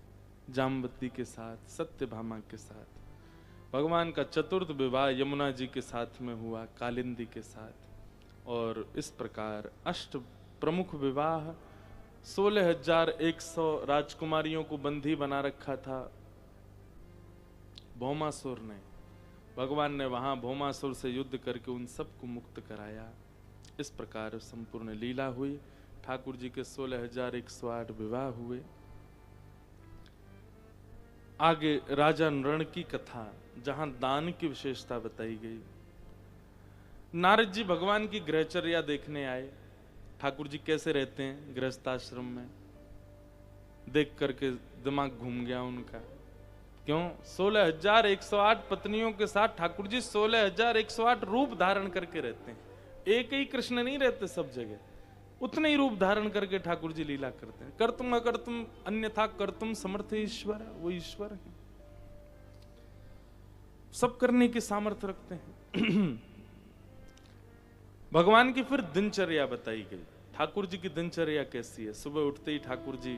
जाम्बती के साथ, सत्यभामा के साथ। भगवान का 4th विवाह यमुना जी के साथ में हुआ, कालिंदी के साथ। और इस प्रकार 8 प्रमुख विवाह, 16,100 राजकुमारियों को बंदी बना रखा था भौमासुर ने। भगवान ने वहां भौमासुर से युद्ध करके उन सबको मुक्त कराया। इस प्रकार संपूर्ण लीला हुई। ठाकुर जी के 16,108 विवाह हुए। आगे राजा नृण की कथा, जहां दान की विशेषता बताई गई। नारद जी भगवान की गृहचर्या देखने आए, ठाकुर जी कैसे रहते हैं गृहस्थाश्रम में, देख करके दिमाग घूम गया उनका। क्यों? 16,108 पत्नियों के साथ ठाकुर जी 16,108 रूप धारण करके रहते हैं। एक ही कृष्ण नहीं रहते सब जगह, उतने ही रूप धारण करके ठाकुर जी लीला करते हैं। कर्तुम अकर्तुम अन्यथा कर्तुम समर्थ ईश्वर, वो ईश्वर है, सब करने की सामर्थ्य रखते हैं। भगवान की फिर दिनचर्या बताई गई। ठाकुर जी की दिनचर्या कैसी है? सुबह उठते ही ठाकुर जी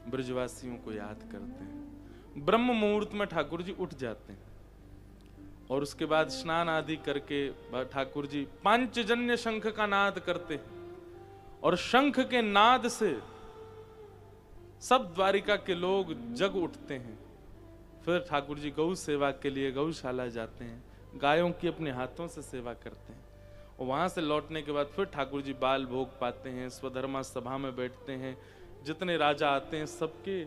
ब्रजवासियों को याद करते हैं। ब्रह्म मुहूर्त में ठाकुर जी उठ जाते हैं और उसके बाद स्नान आदि करके ठाकुर जी पांचजन्य शंख का नाद करते हैं और शंख के नाद से सब द्वारिका के लोग जग उठते हैं। फिर ठाकुर जी गौ सेवा के लिए गौशाला जाते हैं, गायों की अपने हाथों से सेवा करते हैं और वहां से लौटने के बाद फिर ठाकुर जी बाल भोग पाते हैं, स्वधर्मा सभा में बैठते हैं, जितने राजा आते हैं सबके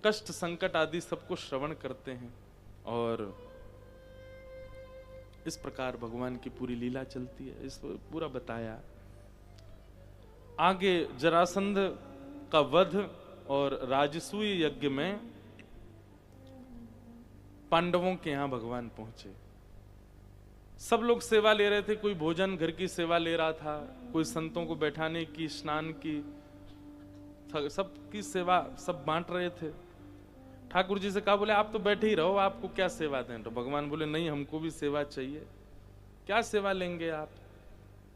कष्ट संकट आदि सबको श्रवण करते हैं और इस प्रकार भगवान की पूरी लीला चलती है। इस पूरा बताया। आगे जरासंध का वध और राजसूय यज्ञ में पांडवों के यहां भगवान पहुंचे। सब लोग सेवा ले रहे थे, कोई भोजन घर की सेवा ले रहा था, कोई संतों को बैठाने की, स्नान की, सबकी सेवा सब बांट रहे थे। ठाकुर जी से कहा, बोले आप तो बैठे ही रहो, आपको क्या सेवा दें? तो भगवान बोले नहीं, हमको भी सेवा चाहिए। क्या सेवा लेंगे आप?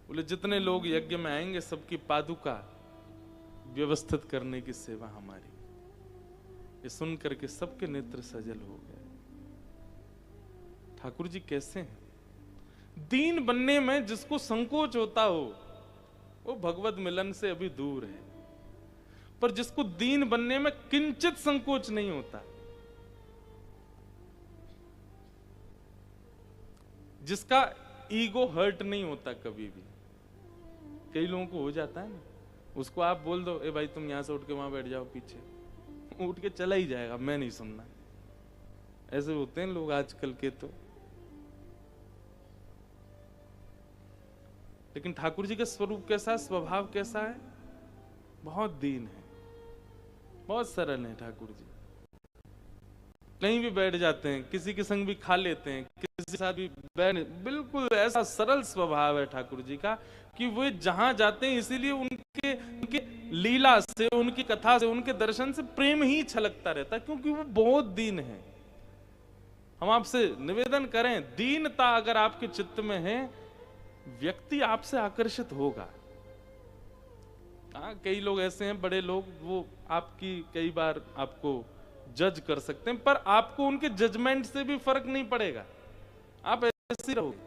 बोले जितने लोग यज्ञ में आएंगे सबकी पादुका व्यवस्थित करने की सेवा हमारी। ये सुन करके सबके नेत्र सजल हो गए। ठाकुर जी कैसे हैं? दीन बनने में जिसको संकोच होता हो वो भगवत मिलन से अभी दूर है, पर जिसको दीन बनने में किंचित संकोच नहीं होता, जिसका ईगो हर्ट नहीं होता कभी भी, कई लोगों को हो जाता है ना, उसको आप बोल दो ए भाई तुम यहां से उठ के वहां बैठ जाओ पीछे, उठ के चला ही जाएगा, मैं नहीं सुनना। ऐसे होते हैं लोग आजकल के तो। लेकिन ठाकुर जी का स्वरूप कैसा, स्वभाव कैसा है? बहुत दीन है, बहुत सरल है ठाकुर जी। कहीं भी बैठ जाते हैं, किसी के संग भी खा लेते हैं, किसी के साथ भी बैठ, बिल्कुल ऐसा सरल स्वभाव है ठाकुर जी का कि वो जहां जाते हैं इसीलिए उनके लीला से, उनकी कथा से, उनके दर्शन से प्रेम ही छलकता रहता है, क्योंकि वो बहुत दीन है। हम आपसे निवेदन करें, दीनता अगर आपके चित्त में है, व्यक्ति आपसे आकर्षित होगा। कई लोग ऐसे हैं, बड़े लोग, वो आपकी कई बार आपको जज कर सकते हैं, पर आपको उनके जजमेंट से भी फर्क नहीं पड़ेगा, आप ऐसे ही रहोगे।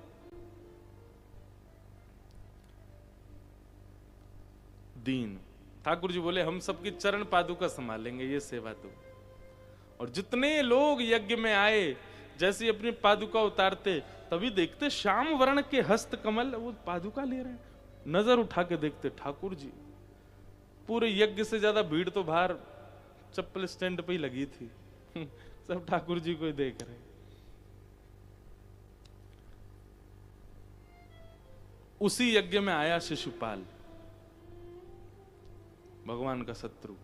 दीन ठाकुर जी बोले हम सबकी चरण पादुका संभालेंगे, ये सेवा तो। और जितने लोग यज्ञ में आए, जैसे अपनी पादुका उतारते, तभी देखते श्याम वर्ण के हस्त कमल, वो पादुका ले रहे हैं, नजर उठा के देखते ठाकुर जी। पूरे यज्ञ से ज्यादा भीड़ तो बाहर चप्पल स्टैंड पे ही लगी थी, सब ठाकुर जी को ही देख रहे। उसी यज्ञ में आया शिशुपाल, भगवान का शत्रु।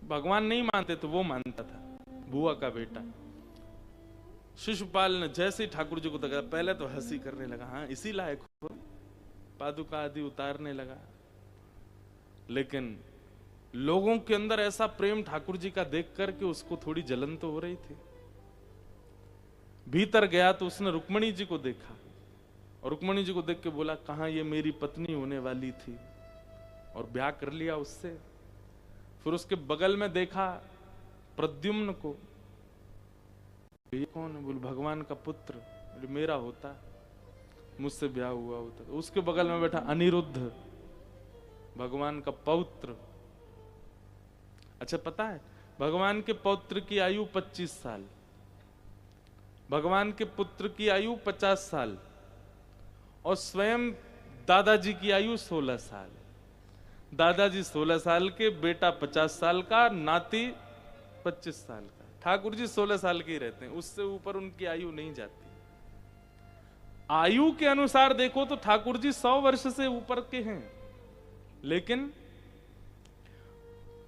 भगवान नहीं मानते तो वो मानता था, बुआ का बेटा। शिशुपाल ने जैसे ही ठाकुर जी को देखा, पहले तो हंसी करने लगा, हाँ इसी लायक हो, पादुका आदि उतारने लगा। लेकिन लोगों के अंदर ऐसा प्रेम ठाकुर जी का देख करके उसको थोड़ी जलन तो हो रही थी। भीतर गया तो उसने रुक्मणी जी को देखा और रुक्मणी जी को देख के बोला, कहाँ ये मेरी पत्नी होने वाली थी, और ब्याह कर लिया उससे। फिर उसके बगल में देखा प्रद्युम्न को, ये कौन है? बोले भगवान का पुत्र, बोले मेरा होता, मुझसे ब्याह हुआ होता। तो उसके बगल में बैठा अनिरुद्ध, भगवान का पौत्र। अच्छा पता है, भगवान के पौत्र की आयु 25 साल, भगवान के पुत्र की आयु 50 साल, और स्वयं दादाजी की आयु 16 साल। दादाजी 16 साल के, बेटा 50 साल का, नाती 25 साल का। ठाकुर जी 16 साल के ही रहते हैं, उससे ऊपर उनकी आयु नहीं जाती। आयु के अनुसार देखो तो ठाकुर जी 100 वर्ष से ऊपर के हैं, लेकिन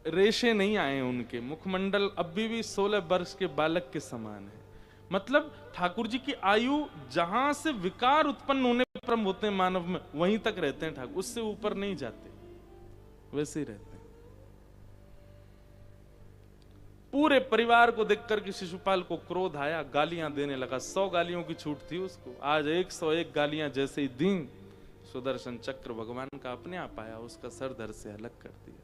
रेशे नहीं आए उनके, मुखमंडल अभी भी 16 वर्ष के बालक के समान है। मतलब ठाकुर जी की आयु जहां से विकार उत्पन्न होने परम होते हैं मानव में, वहीं तक रहते हैं ठाकुर, उससे ऊपर नहीं जाते, वैसे ही रहते हैं। पूरे परिवार को देखकर के शिशुपाल को क्रोध आया, गालियां देने लगा। 100 गालियों की छूट थी उसको, आज 101 गालियां जैसे ही दी, सुदर्शन चक्र भगवान का अपने आप आया, उसका सर धड़ से अलग कर दिया।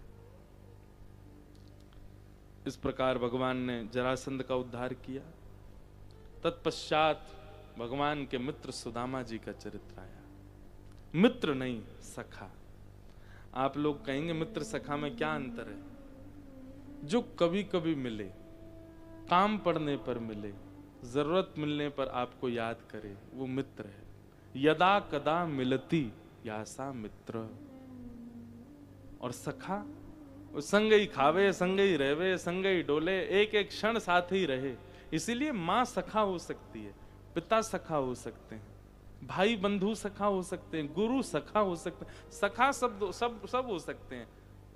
इस प्रकार भगवान ने जरासंध का उद्धार किया। तत्पश्चात भगवान के मित्र सुदामा जी का चरित्र आया। मित्र नहीं, सखा। आप लोग कहेंगे मित्र सखा में क्या अंतर है? जो कभी कभी मिले, काम पड़ने पर मिले, जरूरत मिलने पर आपको याद करे, वो मित्र है। यदा कदा मिलती यासा मित्र। और सखा, वो संग ही खावे, संग ही रहवे, संग ही डोले, एक एक क्षण साथ ही रहे। इसीलिए माँ सखा हो सकती है, पिता सखा हो सकते हैं, भाई बंधु सखा हो सकते हैं, गुरु सखा हो सकते हैं, सखा सब हो सकते हैं,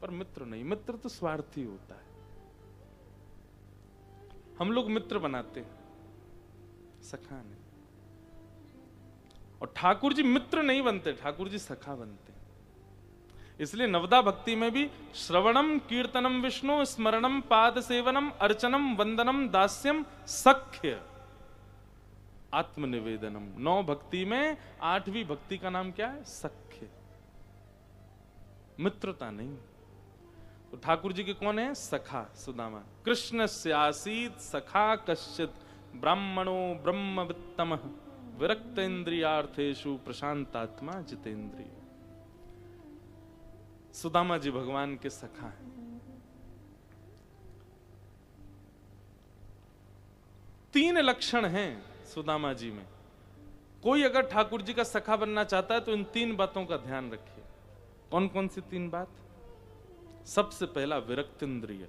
पर मित्र नहीं। मित्र तो स्वार्थी होता है। हम लोग मित्र बनाते हैं, सखा नहीं। और ठाकुर जी मित्र नहीं बनते, ठाकुर जी सखा बनते हैं। इसलिए नवदा भक्ति में भी श्रवणम कीर्तनम विष्णु स्मरणम पाद सेवनम अर्चनम वंदनम दास्यम सख्य आत्मनिवेदनम। 9 भक्ति में 8वीं भक्ति का नाम क्या है? सख्य, मित्रता नहीं। तो ठाकुर जी के कौन है? सखा, सुदामा। कृष्ण से आसीत सखा कश्चित ब्राह्मणो ब्रह्मवित्तम विरक्त इंद्रियार्थेषु प्रशांतात्मा जितेंद्रिय। सुदामा जी भगवान के सखा हैं। तीन लक्षण हैं सुदामा जी में। कोई अगर ठाकुर जी का सखा बनना चाहता है तो इन 3 बातों का ध्यान रखिए। कौन कौन सी 3 बात? सबसे पहला, विरक्त इंद्रिय।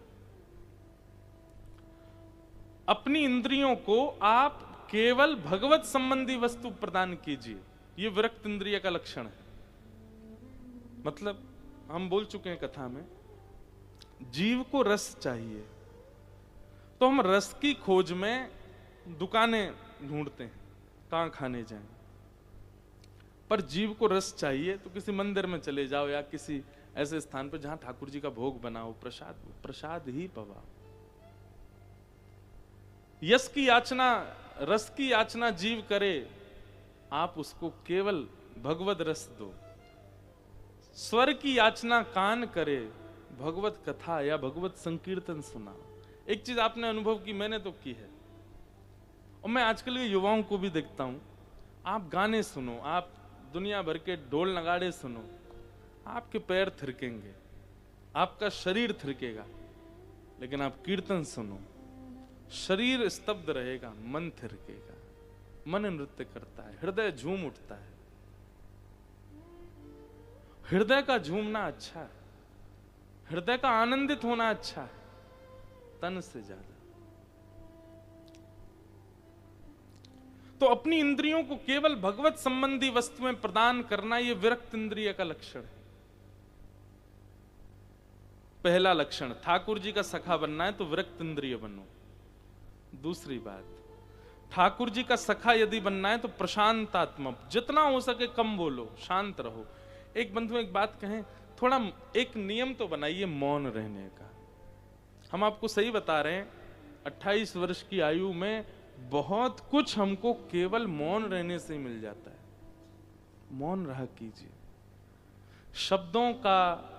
अपनी इंद्रियों को आप केवल भगवत संबंधी वस्तु प्रदान कीजिए, यह विरक्त इंद्रिय का लक्षण है। मतलब हम बोल चुके हैं कथा में, जीव को रस चाहिए तो हम रस की खोज में दुकानें ढूंढते हैं, कहां खाने जाएं। पर जीव को रस चाहिए तो किसी मंदिर में चले जाओ या किसी ऐसे स्थान पर जहां ठाकुर जी का भोग बनाओ, प्रसाद ही पवाओ। यश की याचना, रस की याचना जीव करे, आप उसको केवल भगवत रस दो। स्वर की याचना कान करे, भगवत कथा या भगवत संकीर्तन सुना। एक चीज आपने अनुभव की, मैंने तो की है, और मैं आजकल के युवाओं को भी देखता हूं, आप गाने सुनो, आप दुनिया भर के ढोल नगाड़े सुनो, आपके पैर थिरकेंगे, आपका शरीर थिरकेगा, लेकिन आप कीर्तन सुनो, शरीर स्तब्ध रहेगा, मन थिरकेगा, मन नृत्य करता है, हृदय झूम उठता है। हृदय का झूमना अच्छा है, हृदय का आनंदित होना अच्छा है, तन से ज्यादा। तो अपनी इंद्रियों को केवल भगवत संबंधी वस्तुएं प्रदान करना, यह विरक्त इंद्रिय का लक्षण है। पहला लक्षण, ठाकुर जी का सखा बनना है तो विरक्त इंद्रिय बनो। दूसरी बात, ठाकुर जी का सखा यदि बनना है तो प्रशांतात्मा, जितना हो सके कम बोलो, शांत रहो। एक बंधु एक बात कहें, थोड़ा एक नियम तो बनाइए मौन रहने का। हम आपको सही बता रहे हैं, 28 वर्ष की आयु में बहुत कुछ हमको केवल मौन रहने से मिल जाता है। मौन रहा कीजिए। शब्दों का,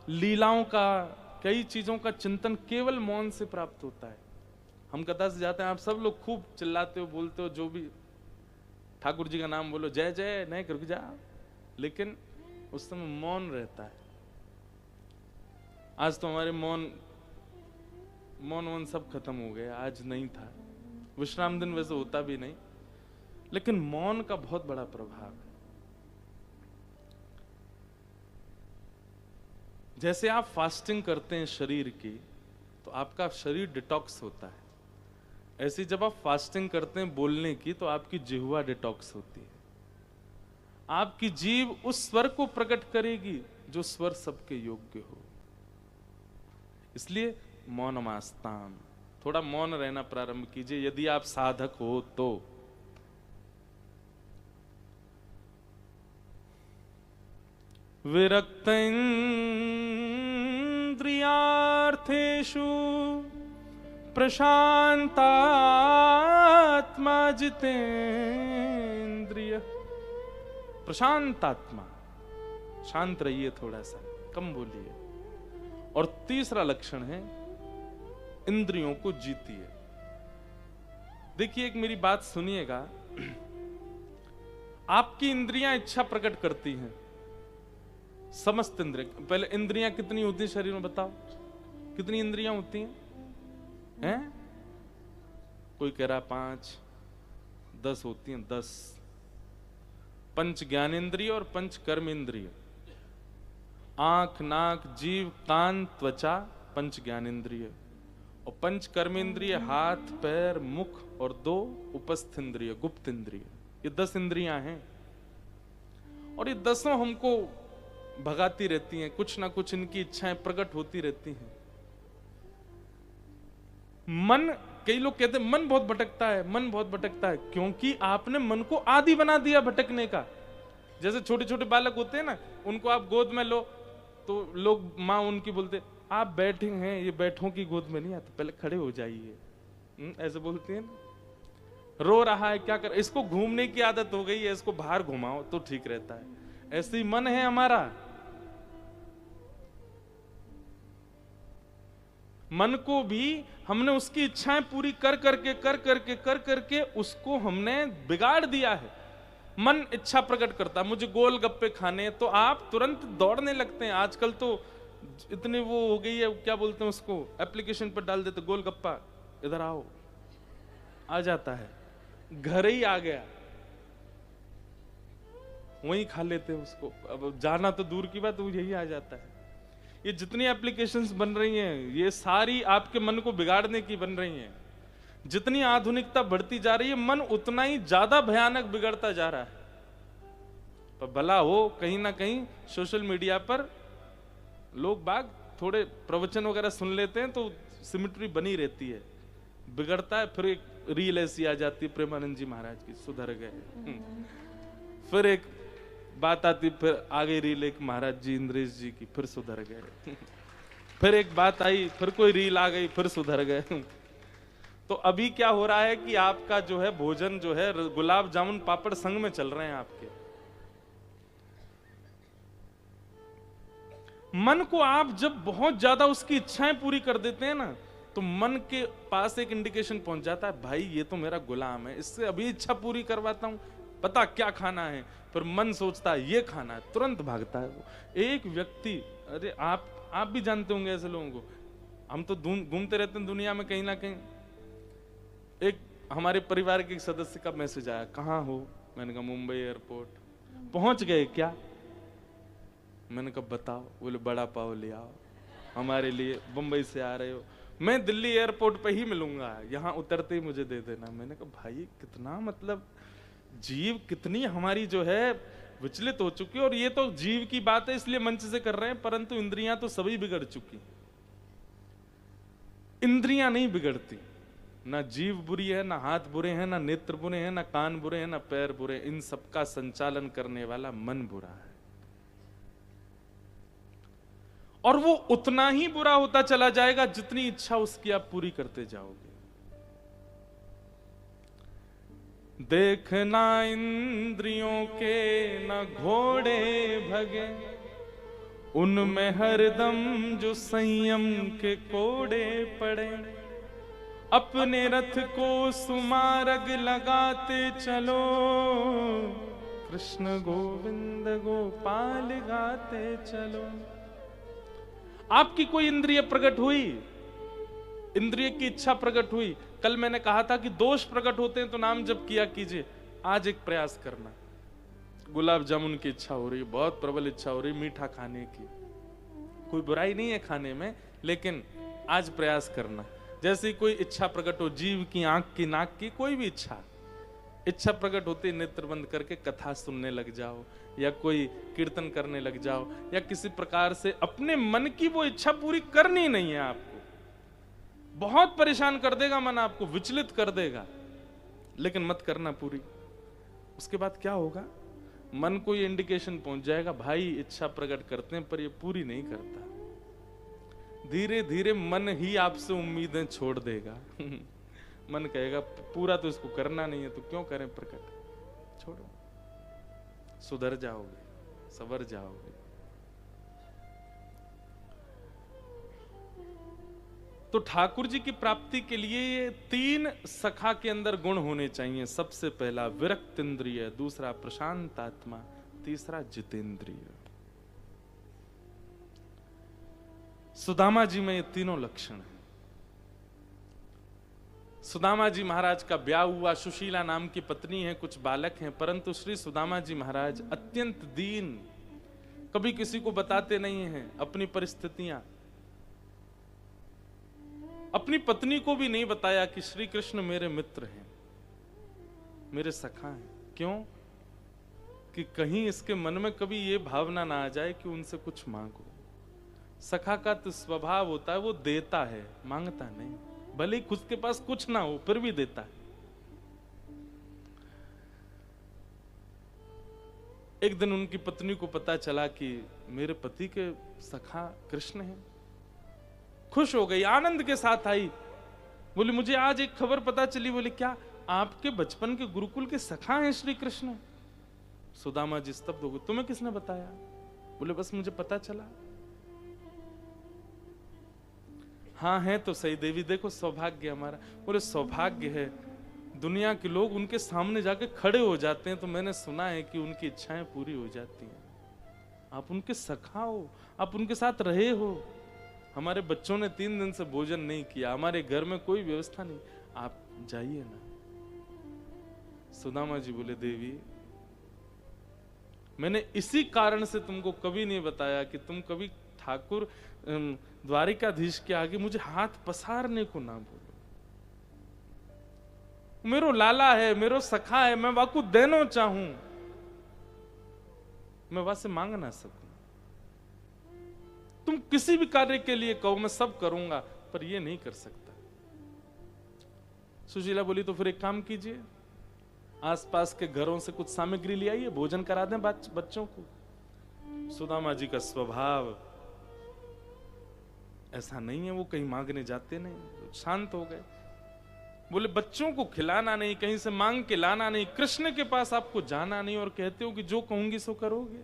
लीलाओं का, कई चीजों का चिंतन केवल मौन से प्राप्त होता है। हम कथा से जाते हैं, आप सब लोग खूब चिल्लाते हो, बोलते हो, जो भी ठाकुर जी का नाम बोलो, जय जय, नहीं रुक जा, लेकिन उस समय मौन रहता है। आज तो हमारे मौन सब खत्म हो गए, आज नहीं था। विश्राम दिन वैसे होता भी नहीं, लेकिन मौन का बहुत बड़ा प्रभाव है। जैसे आप फास्टिंग करते हैं शरीर की, तो आपका शरीर डिटॉक्स होता है। ऐसे जब आप फास्टिंग करते हैं बोलने की, तो आपकी जिह्वा डिटॉक्स होती है। आपकी जीभ उस स्वर को प्रकट करेगी जो स्वर सबके योग्य हो। इसलिए मौनमास्ताम, थोड़ा मौन रहना प्रारंभ कीजिए यदि आप साधक हो तो। विरक्तेन्द्रियार्थेषु प्रशांतात्मा जितेंद्रिय। प्रशांतात्मा, शांत रहिए, थोड़ा सा कम बोलिए। और तीसरा लक्षण है इंद्रियों को जीतिए। देखिए, एक मेरी बात सुनिएगा। आपकी इंद्रियां इच्छा प्रकट करती हैं, समस्त इंद्रियां। पहले इंद्रियां कितनी होती हैं शरीर में, बताओ कितनी इंद्रियां होती हैं? हैं? कोई कह रहा 5, 10 होती हैं। 10 पंच ज्ञानेंद्रिय और पंच कर्मेंद्रिय। आंख, नाक, जीव, कान, त्वचा पंच ज्ञानेंद्रिय, और पंच कर्मेंद्रिय हाथ, पैर, मुख, और 2 उपस्थ इंद्रिय, गुप्त इंद्रिय। ये 10 इंद्रियां हैं, और ये 10 हमको भगाती रहती हैं। कुछ ना कुछ इनकी इच्छाएं प्रकट होती रहती हैं। मन, कई लोग कहते हैं मन बहुत भटकता है, मन बहुत भटकता है, क्योंकि आपने मन को आदी बना दिया भटकने का। जैसे छोटे छोटे बालक होते हैं ना, उनको आप गोद में लो तो लोग, माँ उनकी बोलते, आप बैठे हैं, ये बैठों की गोद में नहीं आते, पहले खड़े हो जाइए, ऐसे बोलते हैं ना। रो रहा है, क्या कर, इसको घूमने की आदत हो गई है, इसको बाहर घुमाओ तो ठीक रहता है। ऐसे ही मन है हमारा। मन को भी हमने उसकी इच्छाएं पूरी कर करके उसको हमने बिगाड़ दिया है। मन इच्छा प्रकट करता, मुझे गोलगप्पे खाने हैं, तो आप तुरंत दौड़ने लगते हैं। आजकल तो इतनी वो हो गई है, क्या बोलते हैं उसको, एप्लीकेशन पर डाल देते, गोलगप्पा इधर आओ, आ जाता है, घर ही आ गया, वहीं खा लेते हैं उसको। अब जाना तो दूर की बात, वो यही आ जाता है। ये जितनी एप्लीकेशंस बन रही हैं, ये सारी आपके मन को बिगाड़ने की बन रही हैं। जितनी आधुनिकता बढ़ती जा रही है, मन उतना ही ज्यादा भयानक बिगड़ता जा रहा है। पर भला हो, कहीं ना कहीं सोशल मीडिया पर लोग बाग थोड़े प्रवचन वगैरह सुन लेते हैं, तो सिमिट्री बनी रहती है। बिगड़ता है, फिर एक रील ऐसी आ जाती है प्रेमानंद जी महाराज की, सुधर गए। फिर एक बात आती, फिर आ गई रील एक महाराज जी इंद्रेश जी की, फिर सुधर गए। फिर एक बात आई, फिर कोई रील आ गई, फिर सुधर गए। तो अभी क्या हो रहा है कि आपका जो है भोजन जो है गुलाब जामुन पापड़ संग में चल रहे हैं आपके। मन को आप जब बहुत ज्यादा उसकी इच्छाएं पूरी कर देते हैं ना, तो मन के पास एक इंडिकेशन पहुंच जाता है, भाई ये तो मेरा गुलाम है, इससे अभी इच्छा पूरी करवाता हूं, पता क्या खाना है। फिर मन सोचता है ये खाना है, तुरंत भागता है वो। एक व्यक्ति, अरे आप भी जानते होंगे ऐसे लोगों को, हम तो घूमते रहते हैं दुनिया में कहीं ना कहीं। एक हमारे परिवार के एक सदस्य का मैसेज आया, कहाँ हो? मैंने कहा मुंबई एयरपोर्ट। पहुंच गए क्या? मैंने कहा बताओ। बोले बड़ा पाव ले आओ हमारे लिए, मुंबई से आ रहे हो, मैं दिल्ली एयरपोर्ट पे ही मिलूंगा, यहाँ उतरते ही मुझे दे देना। मैंने कहा भाई कितना, मतलब जीव कितनी हमारी जो है विचलित हो चुकी है। और ये तो जीव की बात है इसलिए मंच से कर रहे हैं, परंतु इंद्रियां तो सभी बिगड़ चुकी। इंद्रियां नहीं बिगड़ती, ना जीव बुरी है, ना हाथ बुरे हैं, ना नेत्र बुरे हैं, ना कान बुरे हैं, ना पैर बुरे। इन सबका संचालन करने वाला मन बुरा है, और वो उतना ही बुरा होता चला जाएगा जितनी इच्छा उसकी आप पूरी करते जाओगे। देखना इंद्रियों के न घोड़े भगे, उनमें हरदम जो संयम के कोड़े पड़े। अपने रथ को सुमार्ग लगाते चलो, कृष्ण गोविंद गोपाल गाते चलो। आपकी कोई इंद्रिय प्रकट हुई, इंद्रिय की इच्छा प्रकट हुई। कल मैंने कहा था कि दोष प्रकट होते हैं तो नाम जप किया कीजिए। आज एक प्रयास करना, गुलाब जामुन की इच्छा हो रही है, बहुत प्रबल इच्छा हो रही है मीठा खाने की। कोई बुराई नहीं है खाने में, लेकिन आज प्रयास करना। जैसे कोई इच्छा प्रकट हो, जीव की, आंख की, नाक की, कोई भी इच्छा प्रकट होती, नेत्र बंद करके कथा सुनने लग जाओ, या कोई कीर्तन करने लग जाओ, या किसी प्रकार से अपने मन की वो इच्छा पूरी करनी नहीं है आपको। बहुत परेशान कर देगा मन, आपको विचलित कर देगा, लेकिन मत करना पूरी। उसके बाद क्या होगा? मन को ये इंडिकेशन पहुंच जाएगा, भाई इच्छा प्रकट करते हैं पर ये पूरी नहीं करता। धीरे धीरे मन ही आपसे उम्मीदें छोड़ देगा। मन कहेगा पूरा तो इसको करना नहीं है तो क्यों करें प्रकट, छोड़ो, सुधर जाओगे, सवर जाओगे। तो ठाकुर जी की प्राप्ति के लिए ये 3 सखा के अंदर गुण होने चाहिए। सबसे पहला विरक्त इंद्रिय, दूसरा प्रशांत आत्मा, तीसरा जितेंद्रिय। सुदामा जी में ये तीनों लक्षण हैं। सुदामा जी महाराज का ब्याह हुआ, सुशीला नाम की पत्नी है, कुछ बालक हैं, परंतु श्री सुदामा जी महाराज अत्यंत दीन, कभी किसी को बताते नहीं हैं अपनी परिस्थितियां। अपनी पत्नी को भी नहीं बताया कि श्री कृष्ण मेरे मित्र हैं, मेरे सखा हैं। क्यों? कि कहीं इसके मन में कभी ये भावना ना आ जाए कि उनसे कुछ मांगो। सखा का तो स्वभाव होता है वो देता है, मांगता नहीं, भले ही खुद के पास कुछ ना हो फिर भी देता है। एक दिन उनकी पत्नी को पता चला कि मेरे पति के सखा कृष्ण हैं। खुश हो गई, आनंद के साथ आई, बोली मुझे आज एक खबर पता चली। बोले क्या? आपके बचपन के गुरुकुल के सखा हैं श्री कृष्ण। सुदामा जी स्तब्ध हो गए, तुम्हें किसने बताया? बोले बस मुझे पता चला। हाँ है तो सही देवी, देखो सौभाग्य हमारा। बोले सौभाग्य है, दुनिया के लोग उनके सामने जाके खड़े हो जाते हैं तो मैंने सुना है कि उनकी इच्छाएं पूरी हो जाती हैं। आप उनके सखा हो, आप उनके साथ रहे हो। हमारे बच्चों ने 3 दिन से भोजन नहीं किया, हमारे घर में कोई व्यवस्था नहीं, आप जाइए ना। सुदामा जी बोले देवी मैंने इसी कारण से तुमको कभी नहीं बताया कि तुम कभी ठाकुर द्वारिकाधीश के आगे मुझे हाथ पसारने को ना बोलो। मेरो लाला है, मेरो सखा है, मैं वाकू देनो चाहूं, मैं वहां से मांग ना सकूं। तुम किसी भी कार्य के लिए कहो मैं सब करूंगा, पर ये नहीं कर सकता। सुशीला बोली तो फिर एक काम कीजिए, आसपास के घरों से कुछ सामग्री ले आइए, भोजन करा दें बच्चों को। सुदामा जी का स्वभाव ऐसा नहीं है, वो कहीं मांगने जाते नहीं, शांत हो गए। बोले बच्चों को खिलाना नहीं, कहीं से मांग के लाना नहीं, कृष्ण के पास आपको जाना नहीं, और कहते हो कि जो कहूंगी सो करोगे।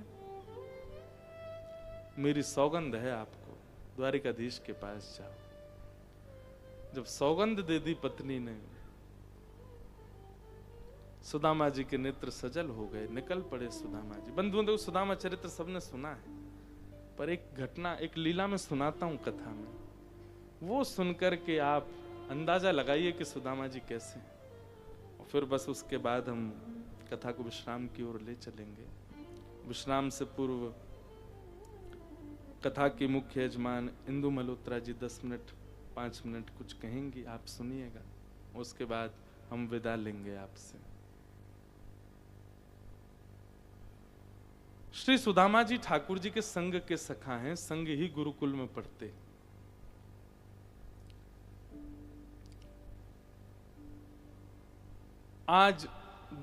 मेरी सौगंध है आपको, द्वारिकाधीश के पास जाओ। जब सौगंध दे दी पत्नी ने, सुदामा जी के नेत्र सजल हो गए, निकल पड़े सुदामा जी। बंधुओं देखो सुदामा चरित्र सबने सुना है, पर एक घटना, एक लीला में सुनाता हूं कथा में, वो सुनकर के आप अंदाजा लगाइए कि सुदामा जी कैसे हैं। और फिर बस उसके बाद हम कथा को विश्राम की ओर ले चलेंगे। विश्राम से पूर्व कथा की मुख्य यजमान इंदु मल्होत्रा जी 10 मिनट 5 मिनट कुछ कहेंगी, आप सुनिएगा। उसके बाद हम विदा लेंगे आपसे। श्री सुदामा जी ठाकुर जी के संग के सखा हैं, संग ही गुरुकुल में पढ़ते। आज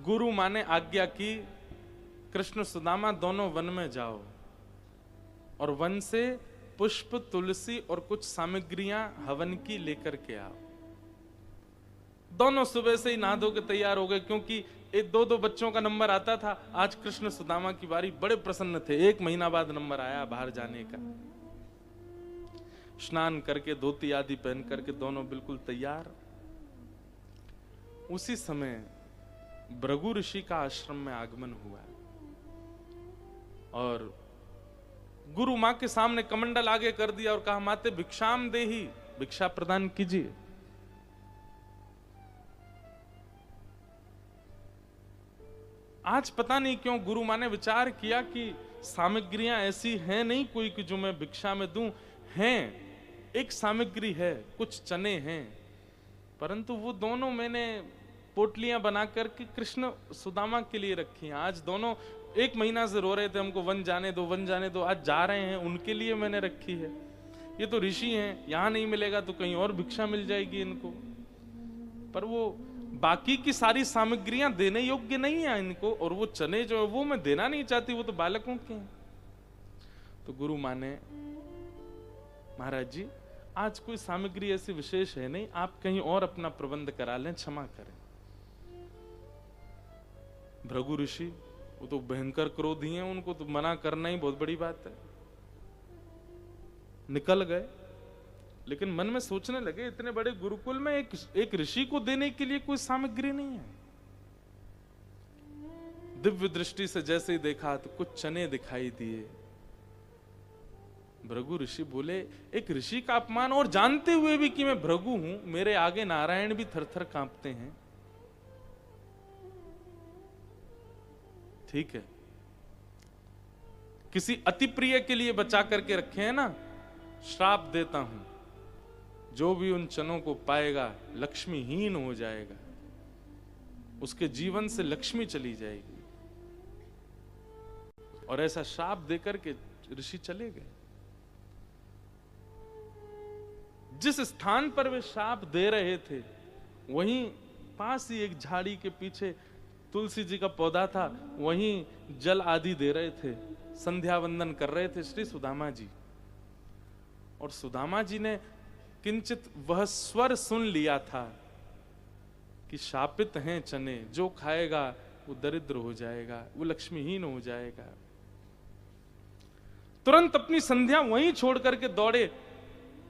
गुरु माँ ने आज्ञा की कृष्ण सुदामा दोनों वन में जाओ और वन से पुष्प तुलसी और कुछ सामग्रियां हवन की लेकर के आओ। दोनों सुबह से ही नहा धो के तैयार हो गए, क्योंकि 2-2 बच्चों का नंबर आता था। आज कृष्ण सुदामा की बारी, बड़े प्रसन्न थे। 1 महीना बाद नंबर आया बाहर जाने का। स्नान करके धोती आदि पहन करके दोनों बिल्कुल तैयार। उसी समय भृगु ऋषि का आश्रम में आगमन हुआ और गुरु मां के सामने कमंडल आगे कर दिया और कहा माते भिक्षाम देहि, भिक्षा प्रदान कीजिए। आज पता नहीं क्यों गुरु मां ने विचार किया कि सामग्रियां ऐसी हैं नहीं कोई कि जो मैं भिक्षा में दूं। हैं, एक सामग्री है, कुछ चने हैं, परंतु वो दोनों मैंने पोटलियां बना करके कृष्ण सुदामा के लिए रखी हैं। आज दोनों 1 महीना से रो रहे थे हमको वन जाने दो, वन जाने दो। आज जा रहे हैं, उनके लिए मैंने रखी है। ये तो ऋषि हैं, यहां नहीं मिलेगा तो कहीं और भिक्षा मिल जाएगी इनको। पर वो बाकी की सारी सामग्रियां देने योग्य नहीं है इनको, और वो चने जो है वो मैं देना नहीं चाहती, वो तो बालकों के हैं। तो गुरु माने महाराज जी आज कोई सामग्री ऐसी विशेष है नहीं, आप कहीं और अपना प्रबंध करा लें, क्षमा करें। भृगु ऋषि वो तो भयंकर क्रोधी हैं, उनको तो मना करना ही बहुत बड़ी बात है। निकल गए, लेकिन मन में सोचने लगे इतने बड़े गुरुकुल में एक ऋषि को देने के लिए कोई सामग्री नहीं है। दिव्य दृष्टि से जैसे ही देखा तो कुछ चने दिखाई दिए। भृगु ऋषि बोले एक ऋषि का अपमान, और जानते हुए भी कि मैं भृगु हूं, मेरे आगे नारायण भी थरथर कांपते हैं। ठीक है, किसी अति प्रिय के लिए बचा करके रखे हैं ना, श्राप देता हूं, जो भी उन चनों को पाएगा लक्ष्मीहीन हो जाएगा, उसके जीवन से लक्ष्मी चली जाएगी। और ऐसा श्राप देकर के ऋषि चले गए। जिस स्थान पर वे श्राप दे रहे थे वहीं पास ही एक झाड़ी के पीछे तुलसी जी का पौधा था, वहीं जल आदि दे रहे थे, संध्या वंदन कर रहे थे श्री सुदामा जी। और सुदामा जी ने किंचित वह स्वर सुन लिया था कि शापित हैं चने, जो खाएगा वो दरिद्र हो जाएगा, वो लक्ष्मीहीन हो जाएगा। तुरंत अपनी संध्या वहीं छोड़ करके दौड़े,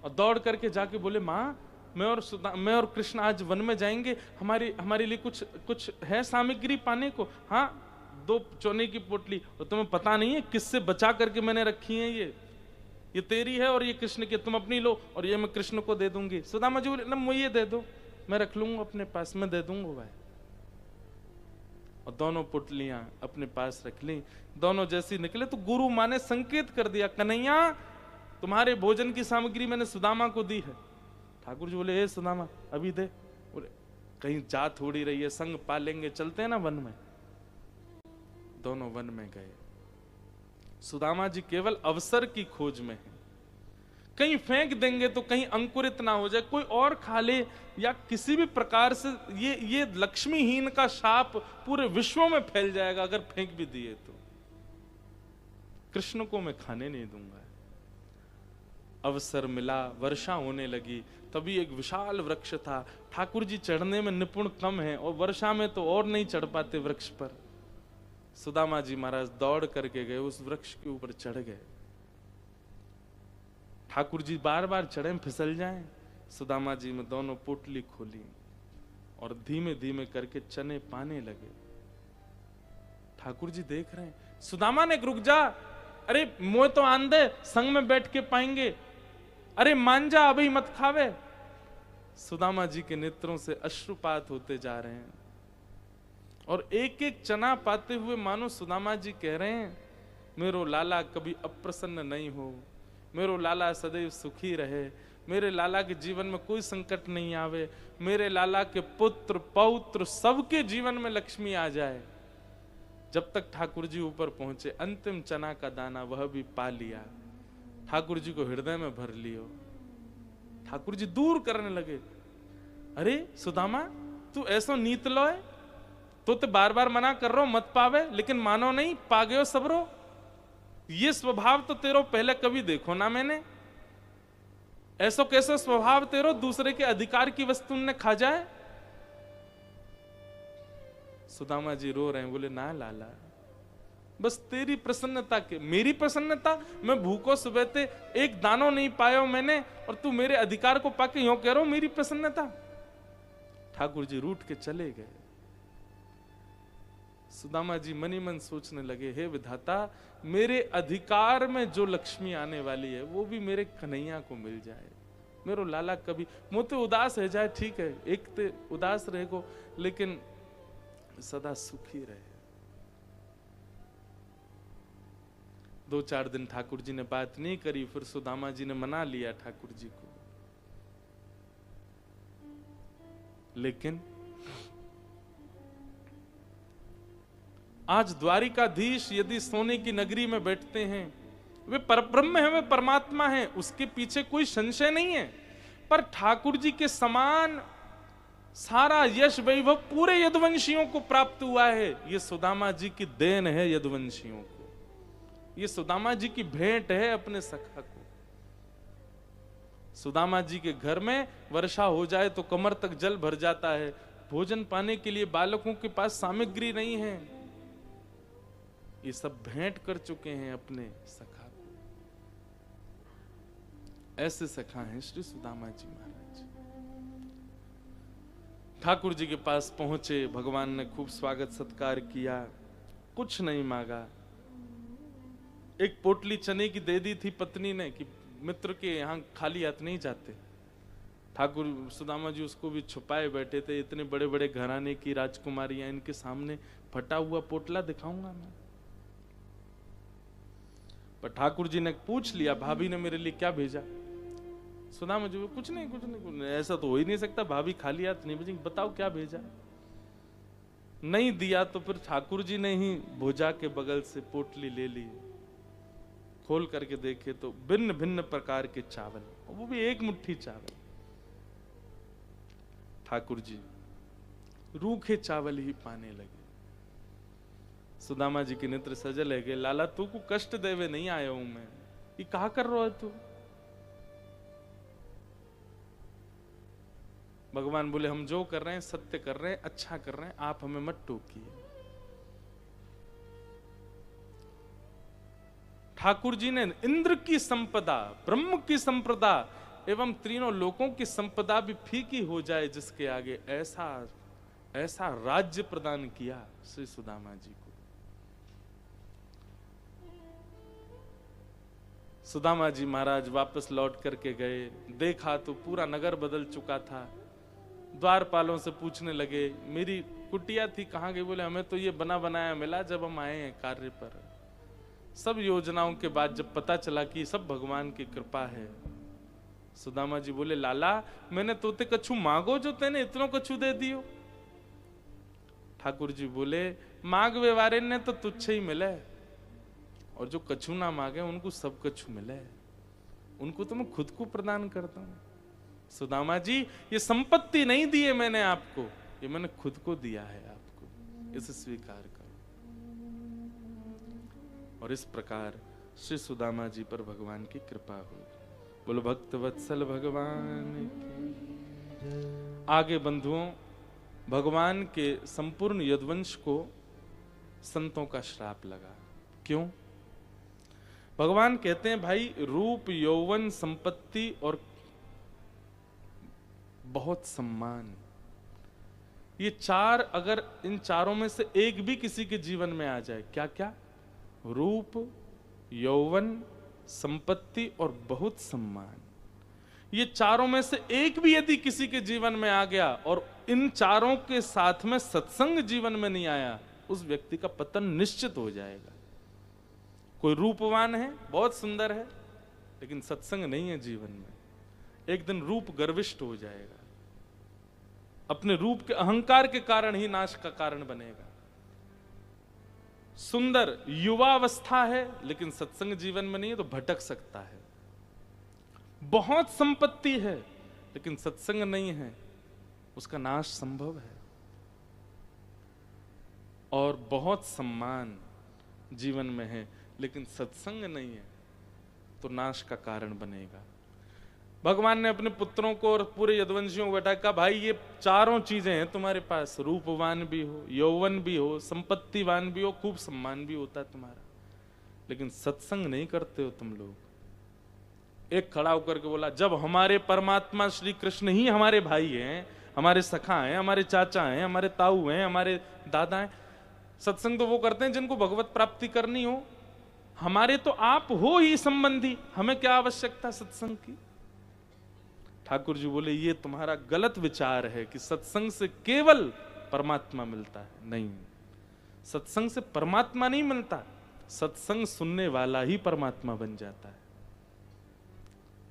और दौड़ करके जाके बोले माँ मैं और कृष्ण आज वन में जाएंगे, हमारे लिए कुछ है सामग्री पाने को? हाँ 2 चने की पोटली, और तुम्हें पता नहीं है किससे बचा करके मैंने रखी है, ये तेरी है और ये कृष्ण की, तुम अपनी लो और ये मैं कृष्ण को दे दूंगी। सुदामा जी बोले ना मुझे दे दो, मैं रख लूंगा अपने पास, मैं दे दूंगा भाई। और दोनों पुटलियां अपने पास रख ली। दोनों जैसी निकले तो गुरु माँ ने संकेत कर दिया, कन्हैया तुम्हारे भोजन की सामग्री मैंने सुदामा को दी है। ठाकुर जी बोले, ए सुदामा अभी दे। बोले कहीं जा थोड़ी रही है, संग पालेंगे, चलते हैं ना वन में। दोनों वन में गए। सुदामा जी केवल अवसर की खोज में हैं, कहीं फेंक देंगे तो कहीं अंकुरित ना हो जाए, कोई और खा ले, या किसी भी प्रकार से ये लक्ष्मीहीन का शाप पूरे विश्व में फैल जाएगा अगर फेंक भी दिए तो। कृष्ण को मैं खाने नहीं दूंगा। अवसर मिला, वर्षा होने लगी, तभी एक विशाल वृक्ष था। ठाकुर जी चढ़ने में निपुण कम है और वर्षा में तो और नहीं चढ़ पाते वृक्ष पर। सुदामा जी महाराज दौड़ करके गए, उस वृक्ष के ऊपर चढ़ गए। ठाकुर जी बार बार चढ़े फिसल जाएं। सुदामा जी में दोनों पोटली खोली और धीमे धीमे करके चने पाने लगे। ठाकुर जी देख रहे हैं, सुदामा ने रुक जा, अरे मोह तो आन दे, संग में बैठ के पाएंगे, अरे मान जा अभी मत खावे। सुदामा जी के नेत्रों से अश्रुपात होते जा रहे हैं और एक एक चना पाते हुए मानो सुदामा जी कह रहे हैं, मेरो लाला कभी अप्रसन्न नहीं हो, मेरो लाला सदैव सुखी रहे, मेरे लाला के जीवन में कोई संकट नहीं आवे, मेरे लाला के पुत्र पौत्र सबके जीवन में लक्ष्मी आ जाए। जब तक ठाकुर जी ऊपर पहुंचे, अंतिम चना का दाना वह भी पा लिया, ठाकुर जी को हृदय में भर लियो। ठाकुर जी दूर करने लगे, अरे सुदामा तू ऐसो नीत लोए, तो बार बार मना कर रहा मत पावे, लेकिन मानो नहीं, पा गयो सबरो। ये स्वभाव तो तेरो पहले कभी देखो ना मैंने, ऐसो कैसो स्वभाव तेरो, दूसरे के अधिकार की वस्तु ने खा जाए। सुदामा जी रो रहे हैं, बोले ना लाला, बस तेरी प्रसन्नता के, मेरी प्रसन्नता, मैं भूखो सुबहते एक दानो नहीं पाया मैंने, और तू मेरे अधिकार को पाके यूं कह रहा हूं मेरी प्रसन्नता। ठाकुर जी रूठ के चले गए। सुदामा जी मनी मन सोचने लगे, हे विधाता, मेरे अधिकार में जो लक्ष्मी आने वाली है वो भी मेरे कन्हैया को मिल जाए। मेरो लाला कभी मुझे उदास रह जाए, ठीक है, एक ते उदास रहेगो, लेकिन सदा सुखी रहे। 2-4 दिन ठाकुर जी ने बात नहीं करी, फिर सुदामा जी ने मना लिया ठाकुर जी को। लेकिन आज द्वारिकाधीश यदि सोने की नगरी में बैठते हैं, वे परब्रह्म है, वे परमात्मा है, उसके पीछे कोई संशय नहीं है। पर ठाकुर जी के समान सारा यश वैभव पूरे यदुवंशियों को प्राप्त हुआ है। ये सुदामा जी की देन है यदुवंशियों को, ये सुदामा जी की भेंट है अपने सखा को। सुदामा जी के घर में वर्षा हो जाए तो कमर तक जल भर जाता है, भोजन पाने के लिए बालकों के पास सामग्री नहीं है, ये सब भेंट कर चुके हैं अपने सखा को। ऐसे सखा हैं श्री सुदामा जी महाराज। ठाकुर जी के पास पहुंचे, भगवान ने खूब स्वागत सत्कार किया, कुछ नहीं मांगा। एक पोटली चने की दे दी थी पत्नी ने कि मित्र के यहाँ खाली हाथ नहीं जाते। ठाकुर सुदामा जी उसको भी छुपाए बैठे थे, इतने बड़े बड़े घराने की राजकुमारियां, इनके सामने फटा हुआ पोटला दिखाऊंगा मैं? पर ठाकुर जी ने पूछ लिया, भाभी ने मेरे लिए क्या भेजा? सुदामा जी कुछ नहीं, कुछ नहीं, कुछ नहीं, ऐसा तो हो ही नहीं सकता, भाभी खाली हाथ नहीं भेजेंगे, बताओ क्या भेजा? नहीं दिया तो फिर ठाकुर जी ने ही भुजा के बगल से पोटली ले ली, खोल करके देखे तो भिन्न भिन्न प्रकार के चावल, वो भी एक मुट्ठी चावल। ठाकुर जी रूखे चावल ही पाने लगे। सुदामा जी के नेत्र सजल है गए, लाला तू को कष्ट देवे नहीं आया हूं मैं, ये कहा कर रहा है तू? भगवान बोले हम जो कर रहे हैं सत्य कर रहे हैं, अच्छा कर रहे हैं, आप हमें मत टोकिए। ठाकुर जी ने इंद्र की संपदा, ब्रह्म की संपदा एवं तीनों लोकों की संपदा भी फीकी हो जाए जिसके आगे, ऐसा ऐसा राज्य प्रदान किया श्री सुदामा जी को। सुदामा जी महाराज वापस लौट करके गए, देखा तो पूरा नगर बदल चुका था। द्वारपालों से पूछने लगे, मेरी कुटिया थी कहाँ गई? बोले हमें तो ये बना बनाया मिला जब हम आए हैं कार्य पर। सब योजनाओं के बाद जब पता चला कि सब भगवान की कृपा है। सुदामा जी बोले लाला मैंने तोते कछु मांगो जो तेने इतनो कछु दे दियो? ठाकुर जी बोले मांग व्यवहारे ने तो तुच्छ ही मिले, और जो कछु ना मांगे उनको सब कछु मिले, उनको तो मैं खुद को प्रदान करता हूं। सुदामा जी ये संपत्ति नहीं दी है मैंने आपको, ये मैंने खुद को दिया है आपको, इसे स्वीकार करो। और इस प्रकार श्री सुदामा जी पर भगवान की कृपा हुई। बोलो भक्त वत्सल भगवान की। आगे बंधुओं, भगवान के संपूर्ण यदुवंश को संतों का श्राप लगा। क्यों? भगवान कहते हैं भाई रूप, यौवन, संपत्ति और बहुत सम्मान, ये चार, अगर इन चारों में से एक भी किसी के जीवन में आ जाए, क्या क्या? रूप, यौवन, संपत्ति और बहुत सम्मान, ये चारों में से एक भी यदि किसी के जीवन में आ गया और इन चारों के साथ में सत्संग जीवन में नहीं आया, उस व्यक्ति का पतन निश्चित हो जाएगा। कोई रूपवान है, बहुत सुंदर है, लेकिन सत्संग नहीं है जीवन में, एक दिन रूप गर्विष्ठ हो जाएगा, अपने रूप के अहंकार के कारण ही नाश का कारण बनेगा। सुंदर युवावस्था है लेकिन सत्संग जीवन में नहीं है तो भटक सकता है। बहुत संपत्ति है लेकिन सत्संग नहीं है, उसका नाश संभव है। और बहुत सम्मान जीवन में है लेकिन सत्संग नहीं है तो नाश का कारण बनेगा। भगवान ने अपने पुत्रों को और पूरे यदुवंशियों को बैठा, कहा भाई ये चारों चीजें हैं तुम्हारे पास, रूपवान भी हो, यौवन भी हो, संपत्तिवान भी हो, खूब सम्मान भी होता है तुम्हारा, लेकिन सत्संग नहीं करते हो तुम लोग। एक खड़ा होकर के बोला, जब हमारे परमात्मा श्री कृष्ण ही हमारे भाई हैं, हमारे सखा हैं, हमारे चाचा हैं, हमारे ताऊ हैं, हमारे दादा हैं, सत्संग तो वो करते हैं जिनको भगवत प्राप्ति करनी हो, हमारे तो आप हो ही संबंधी, हमें क्या आवश्यकता सत्संग की? ठाकुर जी बोले ये तुम्हारा गलत विचार है कि सत्संग से केवल परमात्मा मिलता है। नहीं, सत्संग से परमात्मा नहीं मिलता, सत्संग सुनने वाला ही परमात्मा बन जाता है।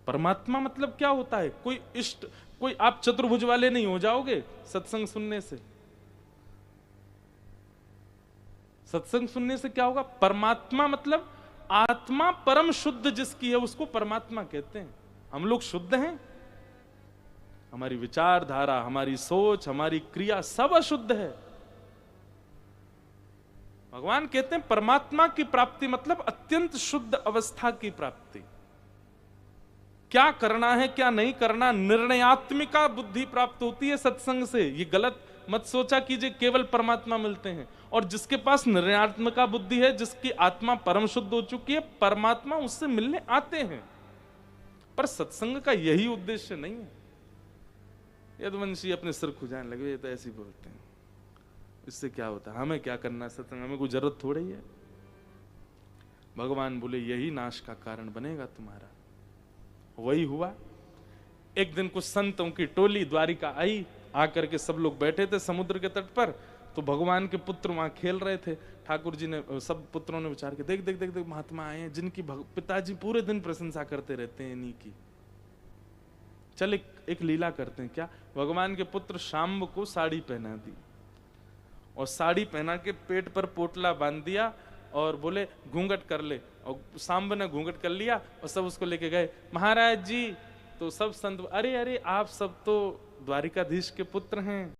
परमात्मा मतलब क्या होता है? कोई इष्ट, कोई आप चतुर्भुज वाले नहीं हो जाओगे सत्संग सुनने से। सत्संग सुनने से क्या होगा? परमात्मा मतलब आत्मा परम शुद्ध जिसकी है उसको परमात्मा कहते हैं। हम लोग शुद्ध हैं? हमारी विचारधारा, हमारी सोच, हमारी क्रिया सब अशुद्ध है। भगवान कहते हैं परमात्मा की प्राप्ति मतलब अत्यंत शुद्ध अवस्था की प्राप्ति। क्या करना है क्या नहीं करना, निर्णयात्मिका बुद्धि प्राप्त होती है सत्संग से। ये गलत मत सोचा कीजिए केवल परमात्मा मिलते हैं। और जिसके पास निर्णयात्मिका बुद्धि है, जिसकी आत्मा परम शुद्ध हो चुकी है, परमात्मा उससे मिलने आते हैं। पर सत्संग का यही उद्देश्य नहीं है। यदुवंशी अपने सिर खुजाने लगे, ये तो ऐसे ही बोलते हैं, इससे क्या होता है, हमें क्या करना है सत्संग, हमें कोई जरूरत थोड़ी है। भगवान बोले यही नाश का कारण बनेगा तुम्हारा। वही हुआ। एक दिन कुछ संतों की टोली द्वारिका आई, आकर के सब लोग बैठे थे समुद्र के तट पर। तो भगवान के पुत्र वहां खेल रहे थे। ठाकुर जी ने, सब पुत्रों ने विचार किया, देख देख देख देख महात्मा आए हैं जिनकी पिताजी पूरे दिन प्रशंसा करते रहते हैं इन्हीं की। चल एक लीला करते हैं। क्या? भगवान के पुत्र शाम्ब को साड़ी पहना दी और साड़ी पहना के पेट पर पोटला बांध दिया और बोले घूंघट कर ले। और सांब ने घूंघट कर लिया और सब उसको लेके गए। महाराज जी, तो सब संत, अरे अरे आप सब तो द्वारिकाधीश के पुत्र हैं।